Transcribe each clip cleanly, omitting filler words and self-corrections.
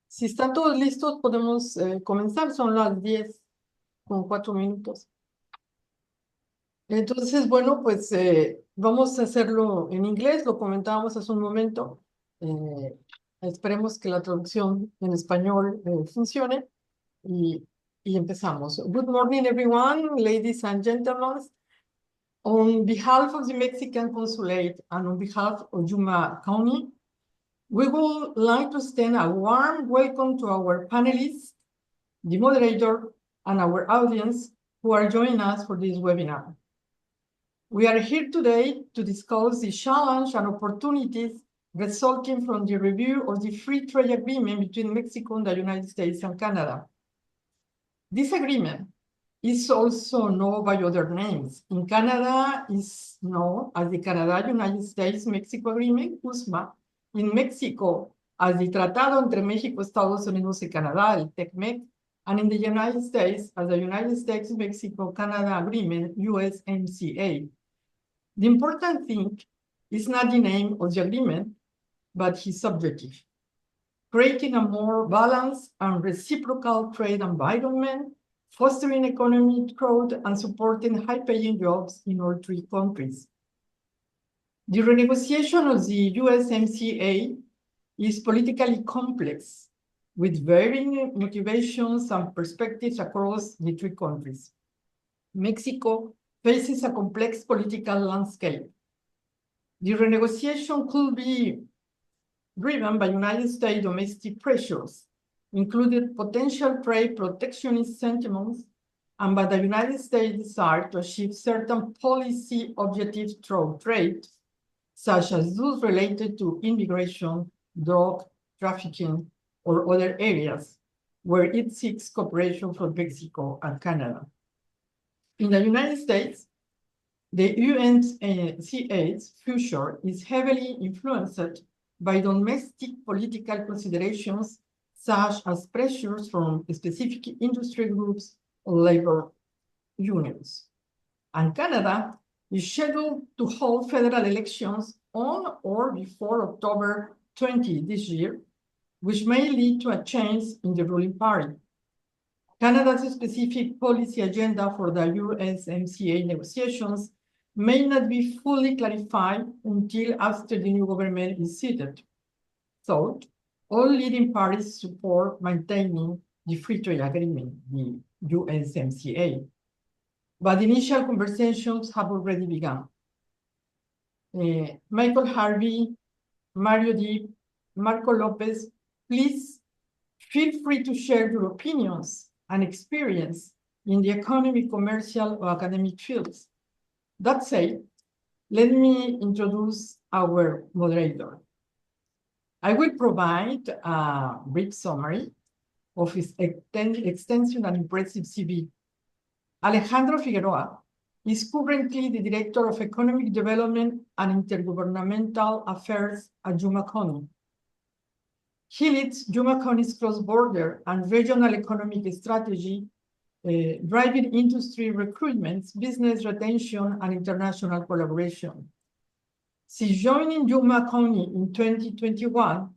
Si están todos listos, podemos comenzar. Son las 10:04. Entonces, bueno, pues vamos a hacerlo en inglés. Lo comentábamos hace un momento. Eh, Esperemos que la traducción en español funcione y, y empezamos. Good morning, everyone, ladies and gentlemen. On behalf of the Mexican Consulate and on behalf of Yuma County, we would like to extend a warm welcome to our panelists, the moderator, and our audience who are joining us for this webinar. We are here today to discuss the challenge and opportunities resulting from the review of the free trade agreement between Mexico and the United States and Canada. This agreement is also known by other names. In Canada, is known as the Canada-United States-Mexico Agreement, USMA. In Mexico, as the Tratado entre México, Estados Unidos y Canadá, el T-Mec, and in the United States, as the United States-Mexico-Canada Agreement, USMCA. The important thing is not the name of the agreement, but its objective: creating a more balanced and reciprocal trade environment, fostering economic growth, and supporting high-paying jobs in all three countries. The renegotiation of the USMCA is politically complex, with varying motivations and perspectives across the three countries. Mexico faces a complex political landscape. The renegotiation could be driven by United States domestic pressures, including potential trade protectionist sentiments, and by the United States' desire to achieve certain policy objectives through trade, such as those related to immigration, drug trafficking, or other areas where it seeks cooperation from Mexico and Canada. In the United States, the USMCA's future is heavily influenced by domestic political considerations, such as pressures from specific industry groups or labor unions. And Canada is scheduled to hold federal elections on or before October 20 this year, which may lead to a change in the ruling party. Canada's specific policy agenda for the USMCA negotiations may not be fully clarified until after the new government is seated. So, all leading parties support maintaining the free trade agreement, the USMCA. But initial conversations have already begun. Michael Harvey, Mario Deep, Marco Lopez, please feel free to share your opinions and experience in the economic, commercial, or academic fields. That said, let me introduce our moderator. I will provide a brief summary of his extensive and impressive CV. Alejandro Figueroa is currently the Director of Economic Development and Intergovernmental Affairs at Yuma County. He leads Yuma County's cross-border and regional economic strategy, driving industry recruitments, business retention, and international collaboration. Since joining Yuma County in 2021,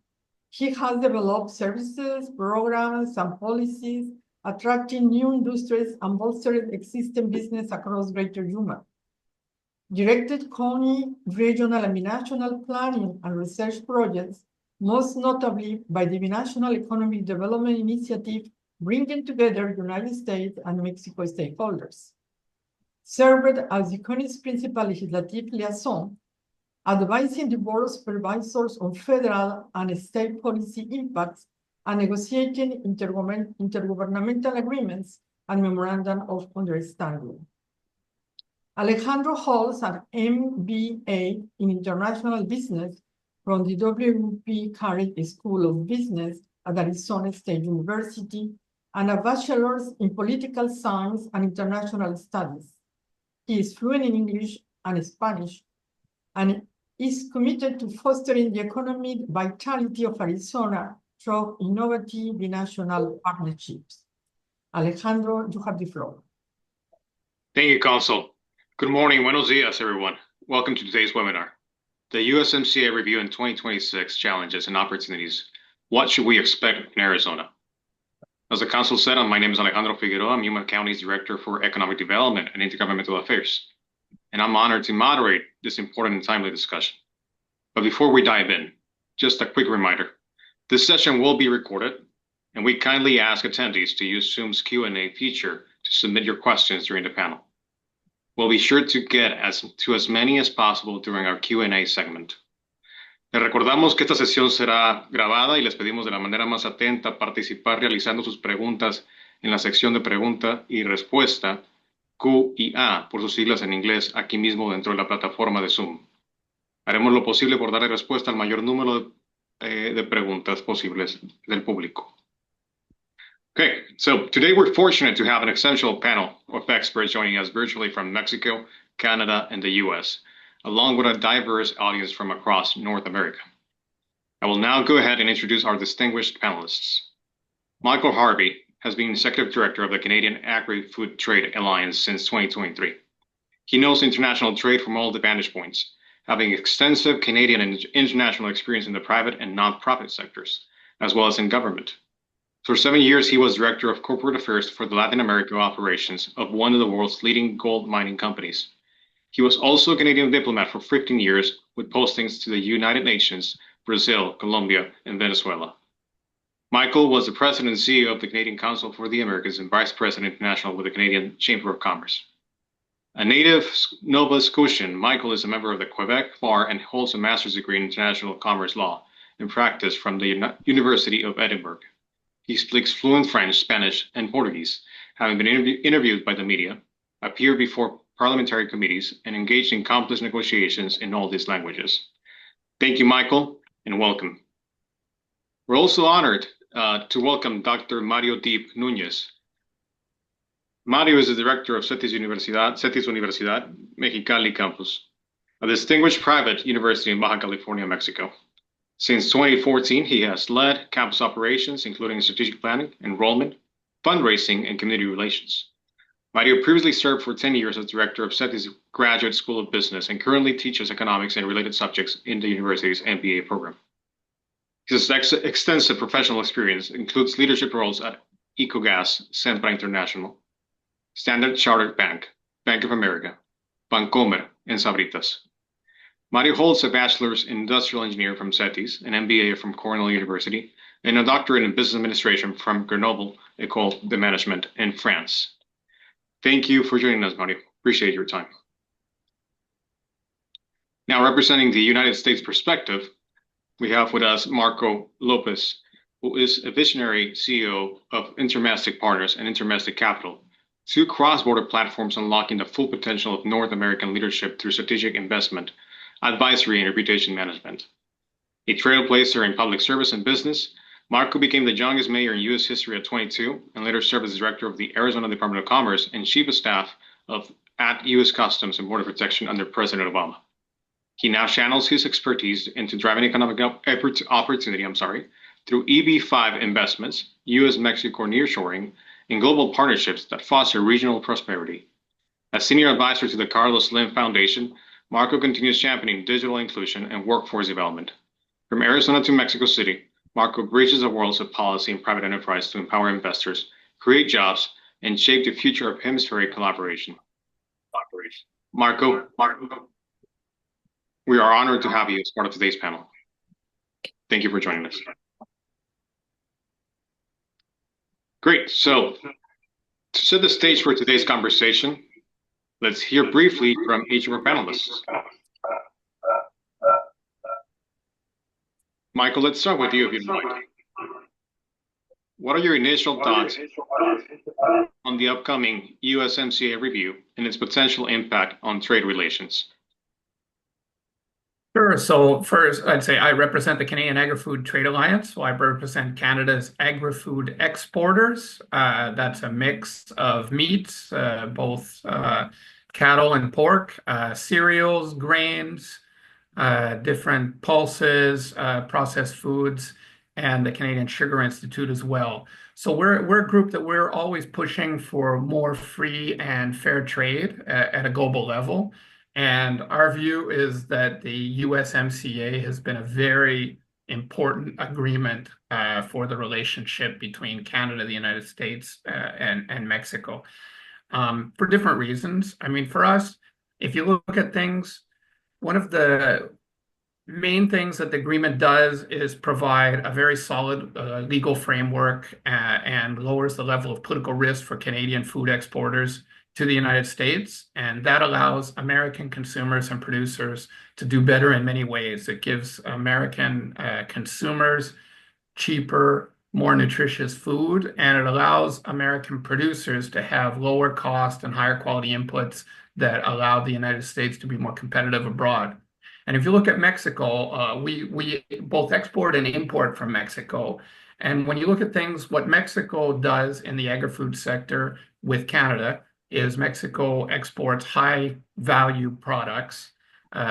he has developed services, programs, and policies, attracting new industries and bolstering existing business across Greater Yuma. Directed county, regional, and national planning and research projects, most notably by the National Economic Development Initiative, bringing together United States and Mexico stakeholders. Served as the county's principal legislative liaison, advising the Board of Supervisors on federal and state policy impacts and negotiating intergovernmental agreements and memorandum of understanding. Alejandro holds an MBA in International Business from the W.P. Carey School of Business at Arizona State University and a bachelor's in Political Science and International Studies. He is fluent in English and Spanish and is committed to fostering the economic vitality of Arizona through innovative binational partnerships. Alejandro, you have the floor. Thank you, Consul. Good morning, buenos dias, everyone. Welcome to today's webinar. The USMCA review in 2026 challenges and opportunities. What should we expect in Arizona? As the council said, my name is Alejandro Figueroa. I'm Yuma County's Director for Economic Development and Intergovernmental Affairs, and I'm honored to moderate this important and timely discussion. But before we dive in, just a quick reminder. This session will be recorded, and we kindly ask attendees to use Zoom's Q&A feature to submit your questions during the panel. We'll be sure to get to as many as possible during our Q&A segment. Les recordamos que esta sesión será grabada y les pedimos de la manera más atenta participar realizando sus preguntas en la sección de pregunta y respuesta Q y A por sus siglas en inglés aquí mismo dentro de la plataforma de Zoom. Haremos lo posible por darle respuesta al mayor número de preguntas posibles del público. Okay, so today we're fortunate to have an essential panel of experts joining us virtually from Mexico, Canada, and the US, along with a diverse audience from across North America. I will now go ahead and introduce our distinguished panelists. Michael Harvey has been Executive Director of the Canadian Agri-Food Trade Alliance since 2023. He knows international trade from all the vantage points, having extensive Canadian and international experience in the private and nonprofit sectors, as well as in government. For 7 years, he was Director of Corporate Affairs for the Latin America operations of one of the world's leading gold mining companies. He was also a Canadian diplomat for 15 years, with postings to the United Nations, Brazil, Colombia, and Venezuela. Michael was the President and CEO of the Canadian Council for the Americas and Vice President International with the Canadian Chamber of Commerce. A native Nova Scotian, Michael is a member of the Quebec Bar and holds a master's degree in international commerce law and practice from the University of Edinburgh. He speaks fluent French, Spanish, and Portuguese, having been interviewed by the media, appeared before parliamentary committees, and engaged in complex negotiations in all these languages. Thank you, Michael, and welcome. We're also honored to welcome Dr. Mario Deep Núñez. Mario is the director of CETIS Universidad Mexicali Campus, a distinguished private university in Baja California, Mexico. Since 2014, he has led campus operations, including strategic planning, enrollment, fundraising, and community relations. Mario previously served for 10 years as director of CETIS Graduate School of Business and currently teaches economics and related subjects in the university's MBA program. His extensive professional experience includes leadership roles at Ecogas, Sempra International, Standard Chartered Bank, Bank of America, Bancomer, and Sabritas. Mario holds a bachelor's in industrial engineering from CETIS, an MBA from Cornell University, and a doctorate in business administration from Grenoble École de Management in France. Thank you for joining us, Mario. Appreciate your time. Now, representing the United States perspective, we have with us Marco Lopez, who is a visionary CEO of Intermastic Partners and Intermastic Capital, two cross-border platforms unlocking the full potential of North American leadership through strategic investment, advisory, and reputation management. A trailblazer in public service and business, Marco became the youngest mayor in U.S. history at 22 and later served as director of the Arizona Department of Commerce and chief of staff at U.S. Customs and Border Protection under President Obama. He now channels his expertise into driving economic opportunity through EB5 investments, U.S.-Mexico nearshoring, and global partnerships that foster regional prosperity. As senior advisor to the Carlos Slim Foundation, Marco continues championing digital inclusion and workforce development. From Arizona to Mexico City, Marco bridges the worlds of policy and private enterprise to empower investors, create jobs, and shape the future of hemispheric collaboration. Marco, we are honored to have you as part of today's panel. Thank you for joining us. Great. So, to set the stage for today's conversation, let's hear briefly from each of our panelists. Michael, let's start with you if you'd like. What are your initial thoughts on the upcoming USMCA review and its potential impact on trade relations? Sure. So first, I'd say I represent the Canadian Agri-Food Trade Alliance. So I represent Canada's agri-food exporters. That's a mix of meats, both cattle and pork, cereals, grains, different pulses, processed foods, and the Canadian Sugar Institute as well. So we're a group that we're always pushing for more free and fair trade at a global level. And our view is that the USMCA has been a very important agreement for the relationship between Canada, the United States, and Mexico, for different reasons. I mean, for us, if you look at things, one of the main things that the agreement does is provide a very solid legal framework and lowers the level of political risk for Canadian food exporters to the United States. And that allows American consumers and producers to do better in many ways. It gives American consumers cheaper, more nutritious food, and it allows American producers to have lower cost and higher quality inputs that allow the United States to be more competitive abroad. And if you look at Mexico, we both export and import from Mexico. And when you look at things, what Mexico does in the agri-food sector with Canada is Mexico exports high value products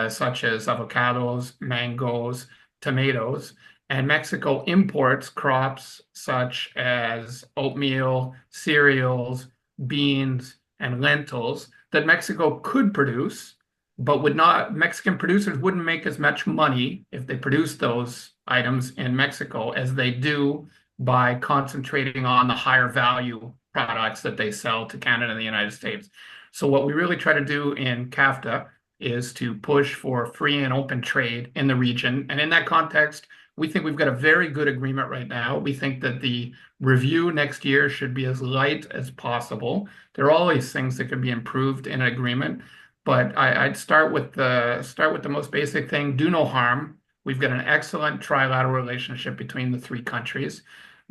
such as avocados, mangoes, tomatoes, and Mexico imports crops such as oatmeal, cereals, beans, and lentils that Mexico could produce, but would not, Mexican producers wouldn't make as much money if they produced those items in Mexico as they do by concentrating on the higher value products that they sell to Canada and the United States. So what we really try to do in CAFTA is to push for free and open trade in the region. And in that context, we think we've got a very good agreement right now. We think that the review next year should be as light as possible. There are always things that could be improved in an agreement, but I'd start with the most basic thing: do no harm. We've got an excellent trilateral relationship between the three countries.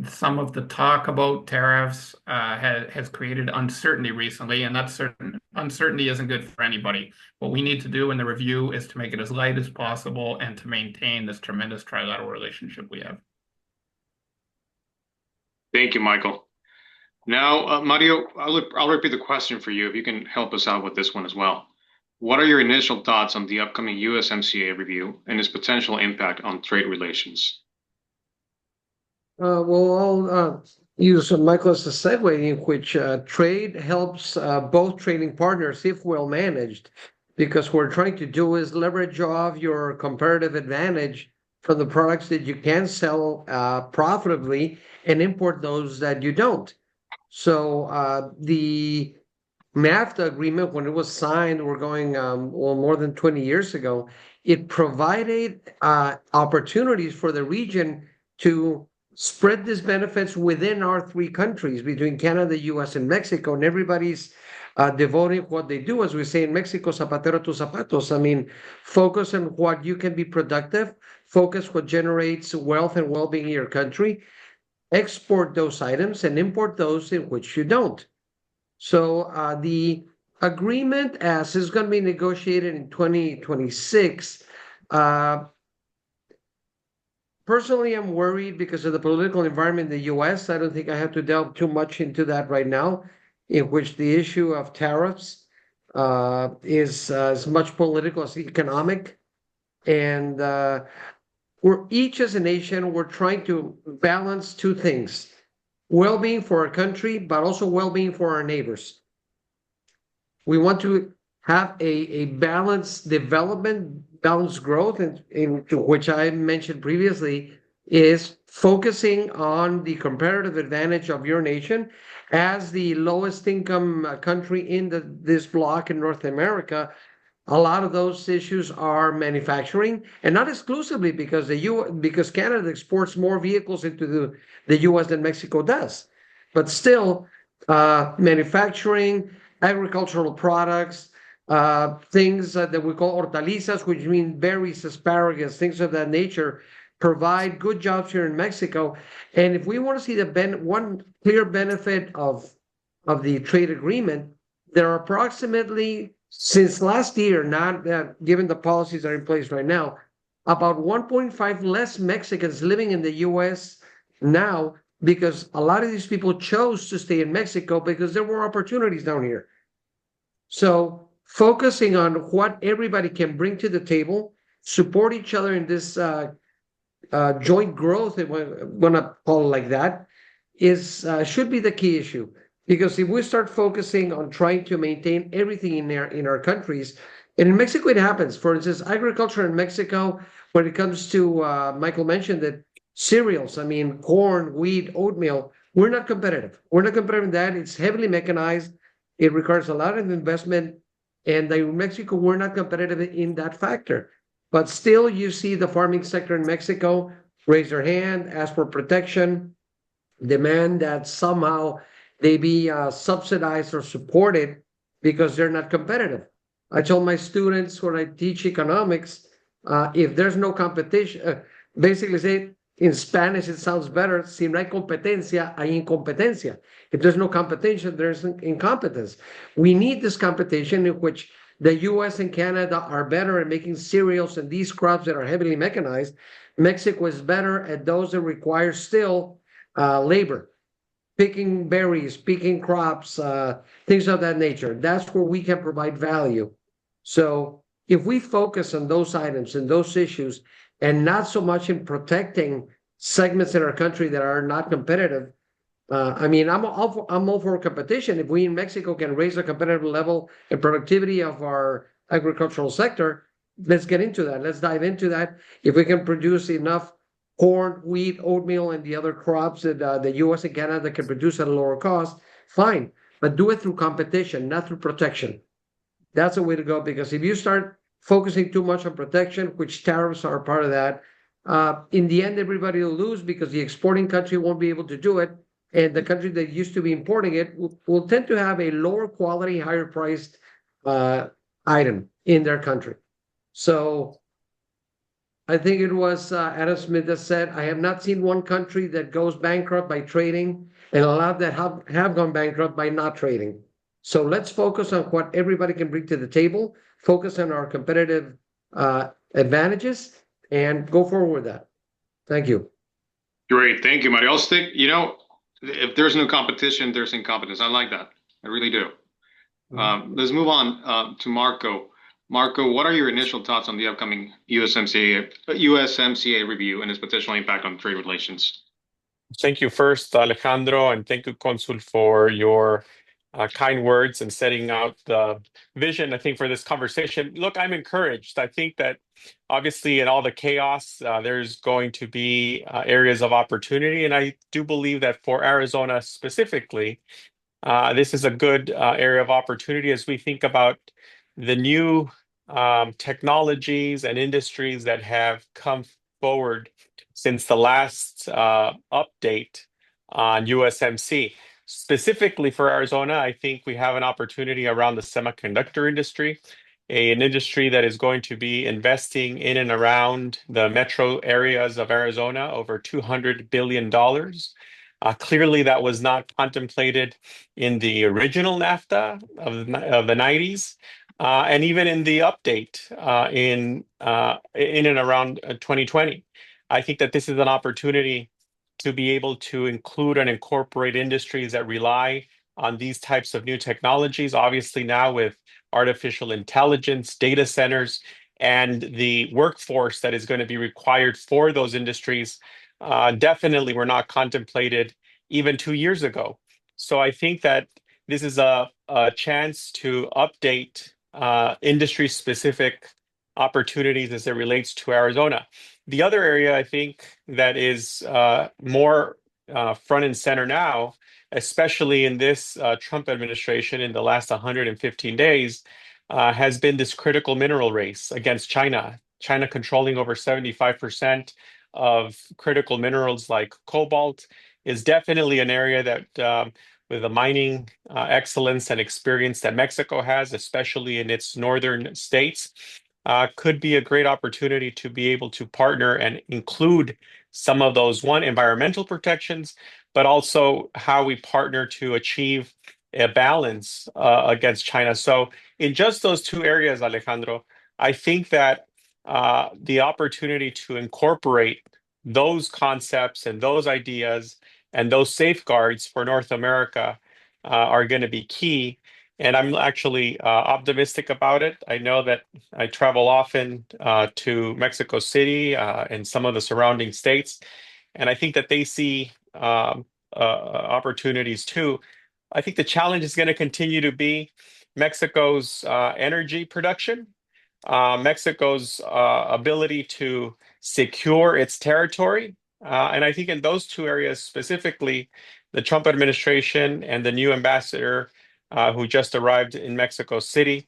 Some of the talk about tariffs has created uncertainty recently, and that uncertainty isn't good for anybody. What we need to do in the review is to make it as light as possible and to maintain this tremendous trilateral relationship we have. Thank you, Michael. Now, Mario, I'll repeat the question for you if you can help us out with this one as well. What are your initial thoughts on the upcoming USMCA review and its potential impact on trade relations? Well, I'll use Michael as a segue in which trade helps both trading partners if well managed, because what we're trying to do is leverage off your comparative advantage from the products that you can sell profitably and import those that you don't. So the NAFTA agreement, when it was signed, we're going more than 20 years ago, it provided opportunities for the region to spread these benefits within our three countries, between Canada, the US, and Mexico, and everybody's devoting what they do, as we say in Mexico, zapatero tus zapatos. I mean, focus on what you can be productive, focus what generates wealth and well-being in your country, export those items, and import those in which you don't. So the agreement, as is going to be negotiated in 2026, personally, I'm worried because of the political environment in the US. I don't think I have to delve too much into that right now, in which the issue of tariffs is as much political as economic. And we're each as a nation, we're trying to balance two things: well-being for our country, but also well-being for our neighbors. We want to have a balanced development, balanced growth, in which I mentioned previously, is focusing on the comparative advantage of your nation as the lowest income country in this block in North America. A lot of those issues are manufacturing, and not exclusively, because because Canada exports more vehicles into the US than Mexico does. But still, manufacturing, agricultural products, things that we call hortalizas, which mean berries, asparagus, things of that nature, provide good jobs here in Mexico. And if we want to see one clear benefit of the trade agreement, there are approximately, since last year, not given the policies that are in place right now, about 1.5 less Mexicans living in the US now, because a lot of these people chose to stay in Mexico because there were opportunities down here. So focusing on what everybody can bring to the table, support each other in this joint growth, if we want to call it like that, should be the key issue. Because if we start focusing on trying to maintain everything in our countries, And in Mexico, it happens. For instance, agriculture in Mexico, when it comes to, Michael mentioned that cereals, I mean, corn, wheat, oatmeal, we're not competitive. We're not competitive in that. It's heavily mechanized. It requires a lot of investment. And in Mexico, we're not competitive in that factor. But still, you see the farming sector in Mexico raise their hand, ask for protection, demand that somehow they be subsidized or supported because they're not competitive. I told my students when I teach economics, if there's no competition, basically say in Spanish, it sounds better. Si no hay competencia, hay incompetencia. If there's no competition, there's incompetence. We need this competition in which the US and Canada are better at making cereals and these crops that are heavily mechanized. Mexico is better at those that require still labor, picking berries, picking crops, things of that nature. That's where we can provide value. So if we focus on those items and those issues, and not so much in protecting segments in our country that are not competitive, I mean, I'm all for competition. If we in Mexico can raise the competitive level and productivity of our agricultural sector, let's get into that. Let's dive into that. If we can produce enough corn, wheat, oatmeal, and the other crops that the US and Canada can produce at a lower cost, fine. But do it through competition, not through protection. That's the way to go, because if you start focusing too much on protection, which tariffs are part of that, in the end, everybody will lose because the exporting country won't be able to do it. And the country that used to be importing it will tend to have a lower quality, higher priced item in their country. So I think it was Adam Smith that said, I have not seen one country that goes bankrupt by trading and a lot that have gone bankrupt by not trading. So let's focus on what everybody can bring to the table, focus on our competitive advantages, and go forward with that. Thank you. Great. Thank you, Mario. I also think, if there's no competition, there's incompetence. I like that. I really do. Let's move on to Marco. Marco, what are your initial thoughts on the upcoming USMCA review and its potential impact on trade relations? Thank you first, Alejandro, and thank you, Consul, for your kind words and setting out the vision, I think, for this conversation. Look, I'm encouraged. I think that obviously in all the chaos, there's going to be areas of opportunity. And I do believe that for Arizona specifically, this is a good area of opportunity as we think about the new technologies and industries that have come forward since the last update on USMC. Specifically for Arizona, I think we have an opportunity around the semiconductor industry, an industry that is going to be investing in and around the metro areas of Arizona over $200 billion. Clearly, that was not contemplated in the original NAFTA of the 90s, and even in the update in and around 2020. I think that this is an opportunity to be able to include and incorporate industries that rely on these types of new technologies. Obviously, now with artificial intelligence, data centers, and the workforce that is going to be required for those industries, definitely were not contemplated even 2 years ago. So I think that this is a chance to update industry-specific opportunities as it relates to Arizona. The other area I think that is more front and center now, especially in this Trump administration in the last 115 days, has been this critical mineral race against China. China controlling over 75% of critical minerals like cobalt is definitely an area that with the mining excellence and experience that Mexico has, especially in its northern states, could be a great opportunity to be able to partner and include some of those, one, environmental protections, but also how we partner to achieve a balance against China. So in just those two areas, Alejandro, I think that the opportunity to incorporate those concepts and those ideas and those safeguards for North America are going to be key. And I'm actually optimistic about it. I know that I travel often to Mexico City and some of the surrounding states, and I think that they see opportunities too. I think the challenge is going to continue to be Mexico's energy production. Mexico's ability to secure its territory. And I think in those two areas specifically, the Trump administration and the new ambassador who just arrived in Mexico City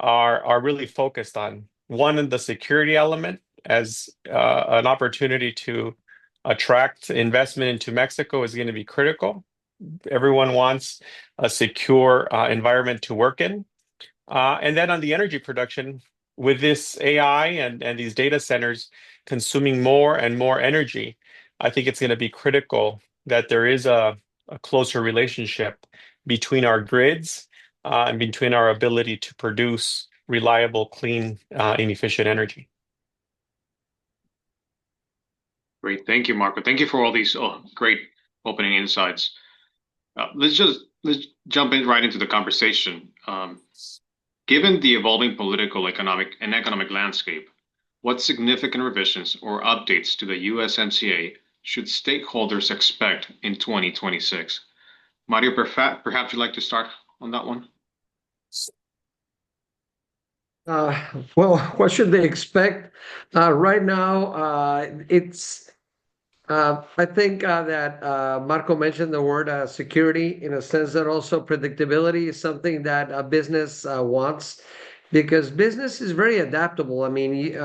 are really focused on one, the security element as an opportunity to attract investment into Mexico is going to be critical. Everyone wants a secure environment to work in. And then on the energy production, with this AI and these data centers consuming more and more energy, I think it's going to be critical that there is a closer relationship between our grids and between our ability to produce reliable, clean, and efficient energy. Great. Thank you, Marco. Thank you for all these great opening insights. Let's jump in right into the conversation. Given the evolving political, economic landscape, what significant revisions or updates to the USMCA should stakeholders expect in 2026? Mario, perhaps you'd like to start on that one? Well, what should they expect? Right now, I think that Marco mentioned the word security in a sense that also predictability is something that a business wants because business is very adaptable. I mean,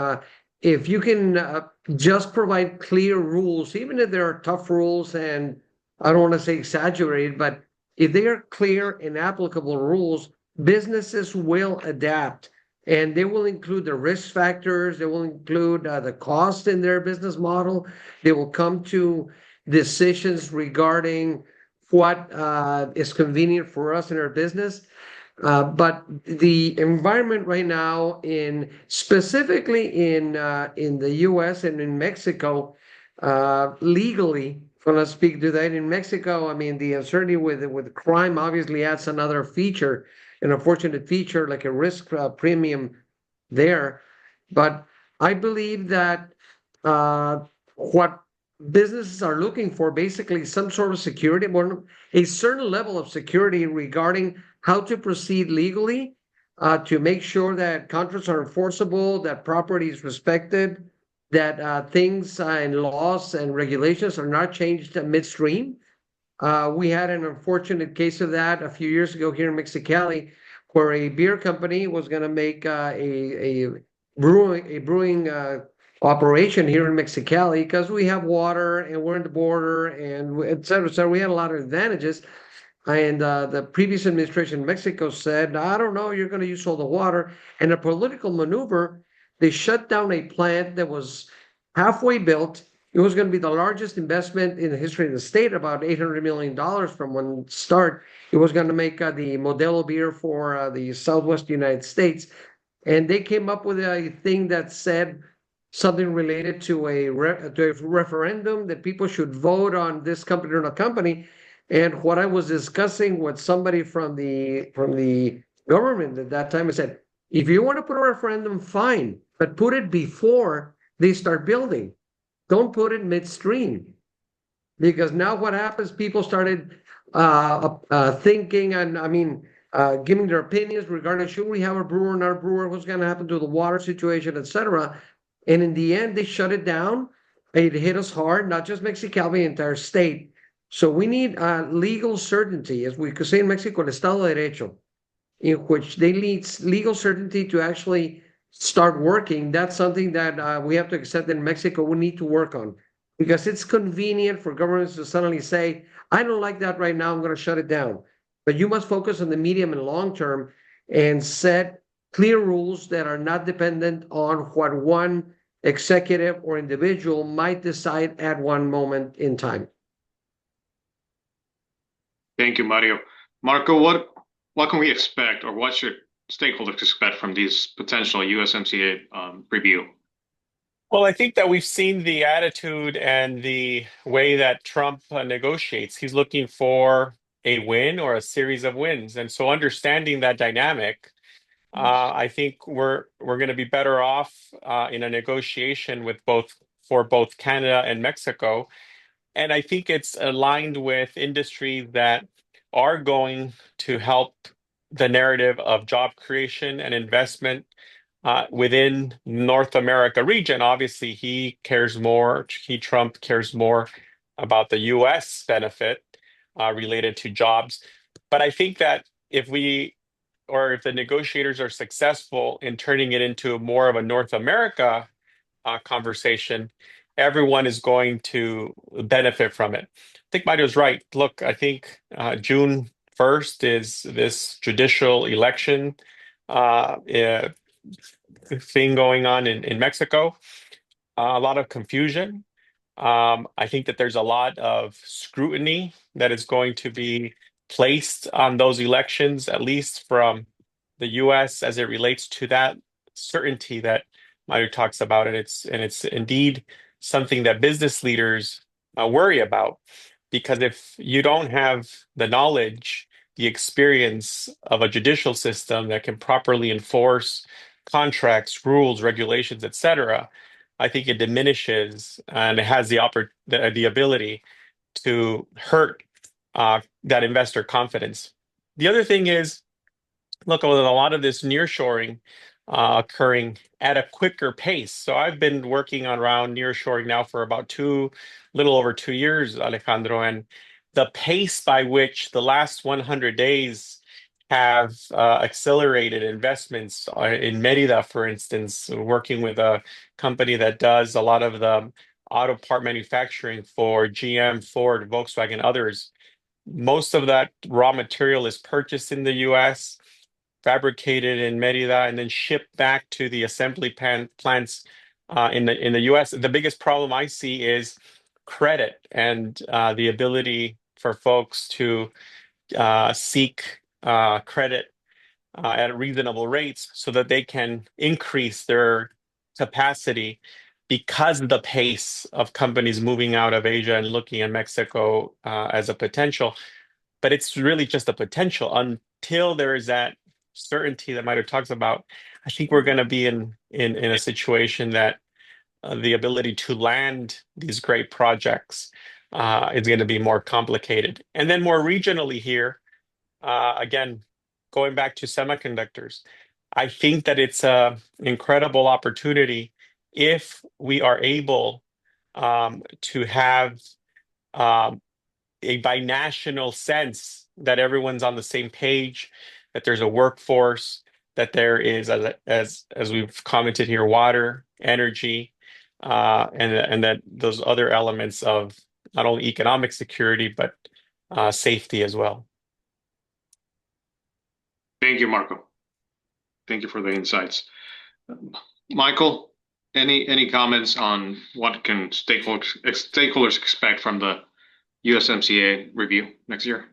if you can just provide clear rules, even if there are tough rules and I don't want to say exaggerated, but if they are clear and applicable rules, businesses will adapt. And they will include the risk factors, they will include the cost in their business model, they will come to decisions regarding what is convenient for us in our business. But the environment right now, specifically in the U.S. and in Mexico, legally, when I speak to that in Mexico, I mean the uncertainty with crime obviously adds another feature, an unfortunate feature like a risk premium there. But I believe that what businesses are looking for basically some sort of security, a certain level of security regarding how to proceed legally to make sure that contracts are enforceable, that property is respected, that things and laws and regulations are not changed midstream. We had an unfortunate case of that a few years ago here in Mexicali, where a beer company was going to make a brewing operation here in Mexicali because we have water and we're in the border and et cetera. So we had a lot of advantages. And the previous administration in Mexico said, I don't know, you're going to use all the water. And a political maneuver, they shut down a plant that was halfway built. It was going to be the largest investment in the history of the state, about $800 million from one start. It was going to make the Modelo beer for the Southwest United States. And they came up with a thing that said something related to a referendum that people should vote on this company or not company. And what I was discussing with somebody from the government at that time, I said, if you want to put a referendum, fine, but put it before they start building. Don't put it midstream. Because now what happens, people started thinking and giving their opinions regarding should we have a brewer or not a brewer, what's going to happen to the water situation, etc. And in the end, they shut it down. It hit us hard, not just Mexicali, the entire state. So we need legal certainty, as we could say in Mexico, el Estado de Derecho, in which they need legal certainty to actually start working. That's something that we have to accept in Mexico we need to work on. Because it's convenient for governments to suddenly say, I don't like that right now, I'm going to shut it down. But you must focus on the medium and long term and set clear rules that are not dependent on what one executive or individual might decide at one moment in time. Thank you, Mario. Marco, what can we expect, or what should stakeholders expect from these potential USMCA review? Well, I think that we've seen the attitude and the way that Trump negotiates. He's looking for a win or a series of wins. And so understanding that dynamic, I think we're going to be better off in a negotiation for both Canada and Mexico. And I think it's aligned with industries that are going to help the narrative of job creation and investment within North America region. Obviously, Trump cares more about the U.S. benefit related to jobs. But I think that if the negotiators are successful in turning it into more of a North America conversation, everyone is going to benefit from it. I think Mario's right. Look, I think June 1st is this judicial election thing going on in Mexico. A lot of confusion. I think that there's a lot of scrutiny that is going to be placed on those elections, at least from the US as it relates to that certainty that Mario talks about. And it's indeed something that business leaders worry about, because if you don't have the knowledge, the experience of a judicial system that can properly enforce contracts, rules, regulations, etc., I think it diminishes and it has the ability to hurt that investor confidence. The other thing is, look, with a lot of this nearshoring occurring at a quicker pace. So I've been working around nearshoring now for about little over 2 years, Alejandro, and the pace by which the last 100 days have accelerated investments in Merida, for instance, working with a company that does a lot of the auto part manufacturing for GM, Ford, Volkswagen, others. Most of that raw material is purchased in the US, fabricated in Merida, and then shipped back to the assembly plants in the US. The biggest problem I see is credit and the ability for folks to seek credit at reasonable rates so that they can increase their capacity, because the pace of companies moving out of Asia and looking at Mexico as a potential. But it's really just a potential until there is that certainty that Mario talks about. I think we're going to be in a situation that the ability to land these great projects is going to be more complicated. And then more regionally here, again, going back to semiconductors, I think that it's an incredible opportunity if we are able to have a binational sense that everyone's on the same page, that there's a workforce, that there is, as we've commented here, water, energy, and that those other elements of not only economic security but safety as well. Thank you, Marco. Thank you for the insights. Michael, any comments on what can stakeholders expect from the USMCA review next year?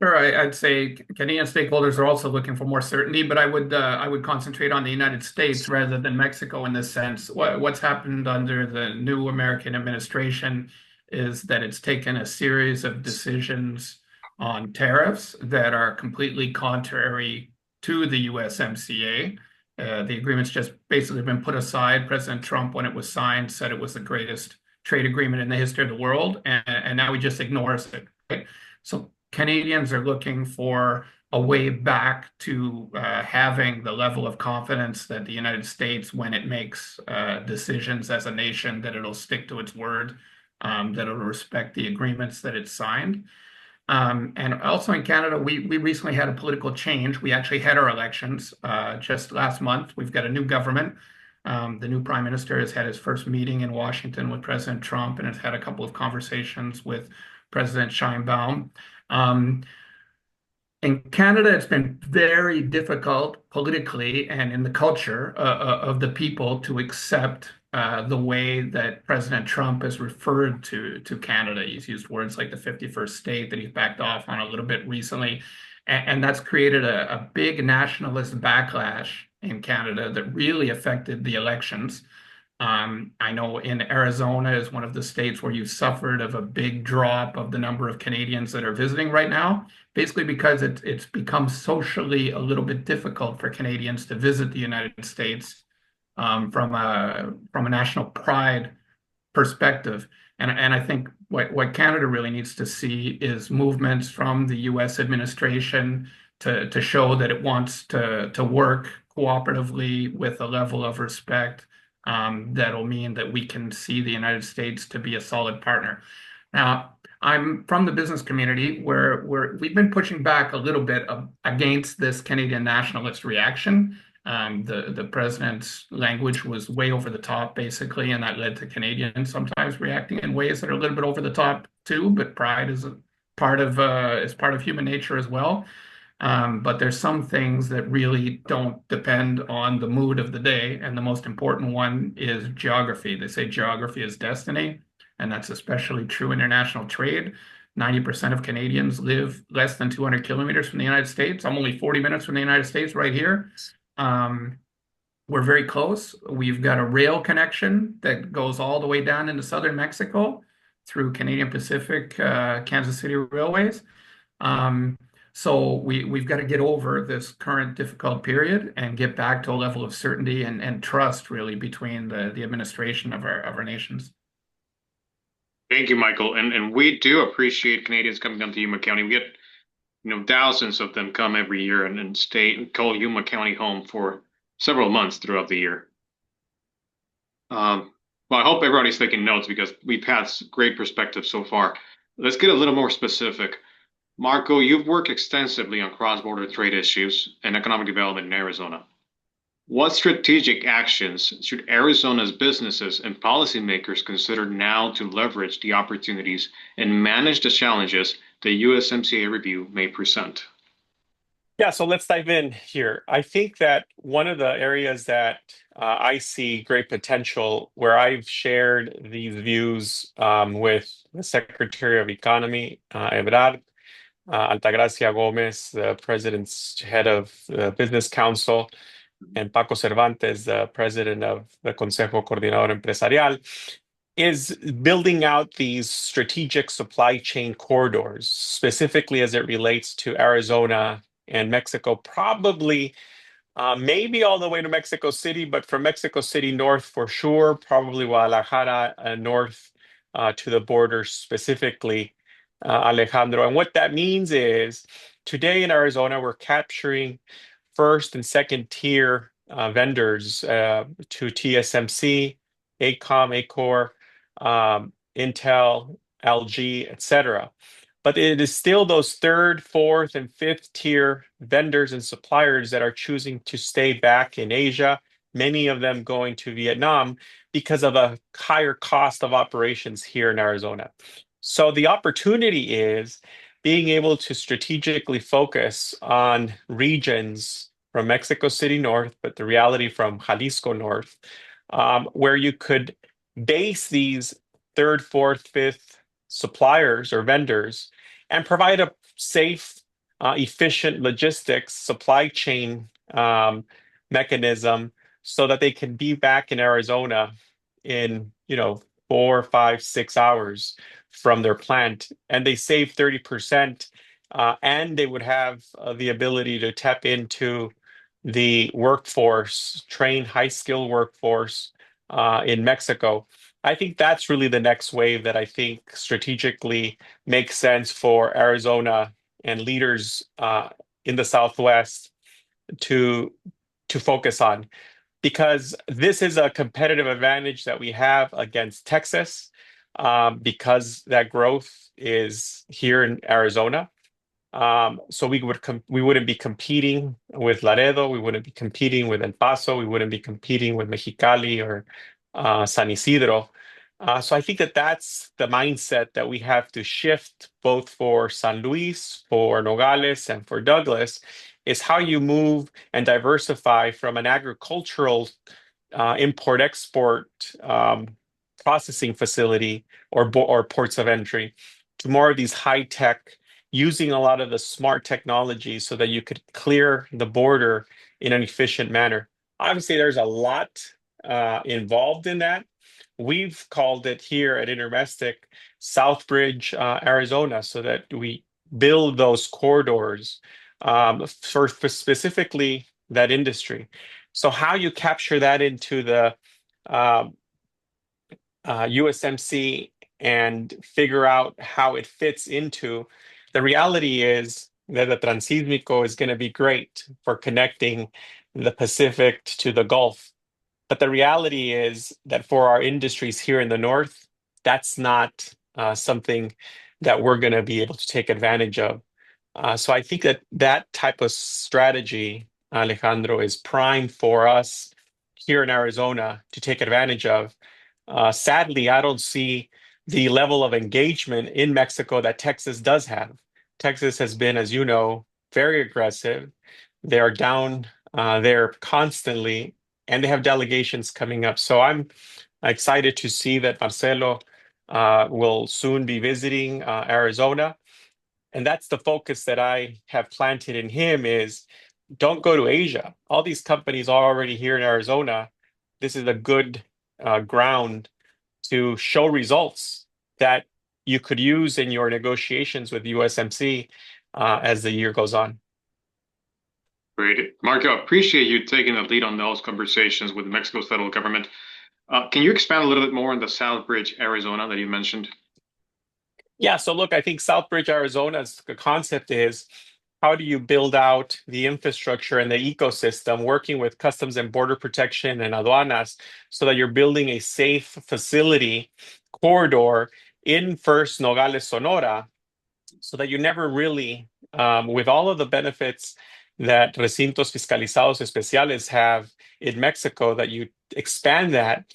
Sure, I'd say Canadian stakeholders are also looking for more certainty, but I would concentrate on the United States rather than Mexico in this sense. What's happened under the new American administration is that it's taken a series of decisions on tariffs that are completely contrary to the USMCA. The agreement's just basically been put aside. President Trump, when it was signed, said it was the greatest trade agreement in the history of the world, and now he just ignores it. Right? So Canadians are looking for a way back to having the level of confidence that the United States, when it makes decisions as a nation, that it'll stick to its word, that it'll respect the agreements that it's signed. And also in Canada, we recently had a political change. We actually had our elections just last month. We've got a new government. The new prime minister has had his first meeting in Washington with President Trump and has had a couple of conversations with President Sheinbaum. In Canada, it's been very difficult politically and in the culture of the people to accept the way that President Trump has referred to Canada. He's used words like the 51st state that he's backed off on a little bit recently. And that's created a big nationalist backlash in Canada that really affected the elections. I know in Arizona is one of the states where you've suffered of a big drop of the number of Canadians that are visiting right now, basically because it's become socially a little bit difficult for Canadians to visit the United States from a national pride perspective. And I think what Canada really needs to see is movements from the US administration to show that it wants to work cooperatively with a level of respect that'll mean that we can see the United States to be a solid partner. Now, I'm from the business community where we've been pushing back a little bit against this Canadian nationalist reaction. The president's language was way over the top, basically, and that led to Canadians sometimes reacting in ways that are a little bit over the top too. But pride is part of human nature as well. But there's some things that really don't depend on the mood of the day, and the most important one is geography. They say geography is destiny, and that's especially true in international trade. 90% of Canadians live less than 200 kilometers from the United States. I'm only 40 minutes from the United States right here. We're very close. We've got a rail connection that goes all the way down into southern Mexico through Canadian Pacific, Kansas City Railways. So we've got to get over this current difficult period and get back to a level of certainty and trust, really, between the administration of our nations. Thank you, Michael. And we do appreciate Canadians coming down to Yuma County. We get, thousands of them come every year and stay and call Yuma County home for several months throughout the year. Well, I hope everybody's taking notes because we've had great perspective so far. Let's get a little more specific. Marco, you've worked extensively on cross-border trade issues and economic development in Arizona. What strategic actions should Arizona's businesses and policymakers consider now to leverage the opportunities and manage the challenges the USMCA review may present? Yeah, so let's dive in here. I think that one of the areas that I see great potential, where I've shared these views with the Secretary of Economy, Ebrard, Altagracia Gomez, the president's head of the Business Council, and Paco Cervantes, the president of the Consejo Coordinador Empresarial, is building out these strategic supply chain corridors, specifically as it relates to Arizona and Mexico, probably maybe all the way to Mexico City, but from Mexico City north for sure, probably Guadalajara north to the border specifically, Alejandro. And what that means is today in Arizona, we're capturing first and second tier vendors to TSMC, AECOM, Acor, Intel, LG, etc. But it is still those third, fourth, and fifth tier vendors and suppliers that are choosing to stay back in Asia, many of them going to Vietnam because of a higher cost of operations here in Arizona. So the opportunity is being able to strategically focus on regions from Mexico City north, but the reality from Jalisco north, where you could base these third, fourth, fifth suppliers or vendors and provide a safe, efficient logistics supply chain mechanism so that they can be back in Arizona in 4, 5, 6 hours from their plant, and they save 30%, and they would have the ability to tap into the workforce, train high-skilled workforce in Mexico. I think that's really the next wave that I think strategically makes sense for Arizona and leaders in the Southwest to focus on, because this is a competitive advantage that we have against Texas, because that growth is here in Arizona. So we wouldn't be competing with Laredo, we wouldn't be competing with El Paso, we wouldn't be competing with Mexicali or San Isidro. So I think that that's the mindset that we have to shift, both for San Luis, for Nogales, and for Douglas, is how you move and diversify from an agricultural import-export processing facility or ports of entry to more of these high-tech, using a lot of the smart technology so that you could clear the border in an efficient manner. Obviously, there's a lot involved in that. We've called it here at Intermestic Southbridge, Arizona, so that we build those corridors for specifically that industry. So how you capture that into the USMC and figure out how it fits into, the reality is that the Transísmico is going to be great for connecting the Pacific to the Gulf. But the reality is that for our industries here in the North, that's not something that we're going to be able to take advantage of. So I think that that type of strategy, Alejandro, is prime for us here in Arizona to take advantage of. Sadly, I don't see the level of engagement in Mexico that Texas does have. Texas has been, as you know, very aggressive. They are down there constantly, and they have delegations coming up. So I'm excited to see that Marcelo will soon be visiting Arizona. And that's the focus that I have planted in him is don't go to Asia. All these companies are already here in Arizona. This is a good ground to show results that you could use in your negotiations with USMC as the year goes on. Great. Marco, I appreciate you taking the lead on those conversations with Mexico's federal government. Can you expand a little bit more on the Southbridge, Arizona that you mentioned? Yeah, so look, I think Southbridge, Arizona's concept is how do you build out the infrastructure and the ecosystem working with Customs and Border Protection and aduanas so that you're building a safe facility corridor in first Nogales, Sonora, so that you never really, with all of the benefits that recintos fiscalizados especiales have in Mexico, that you expand that,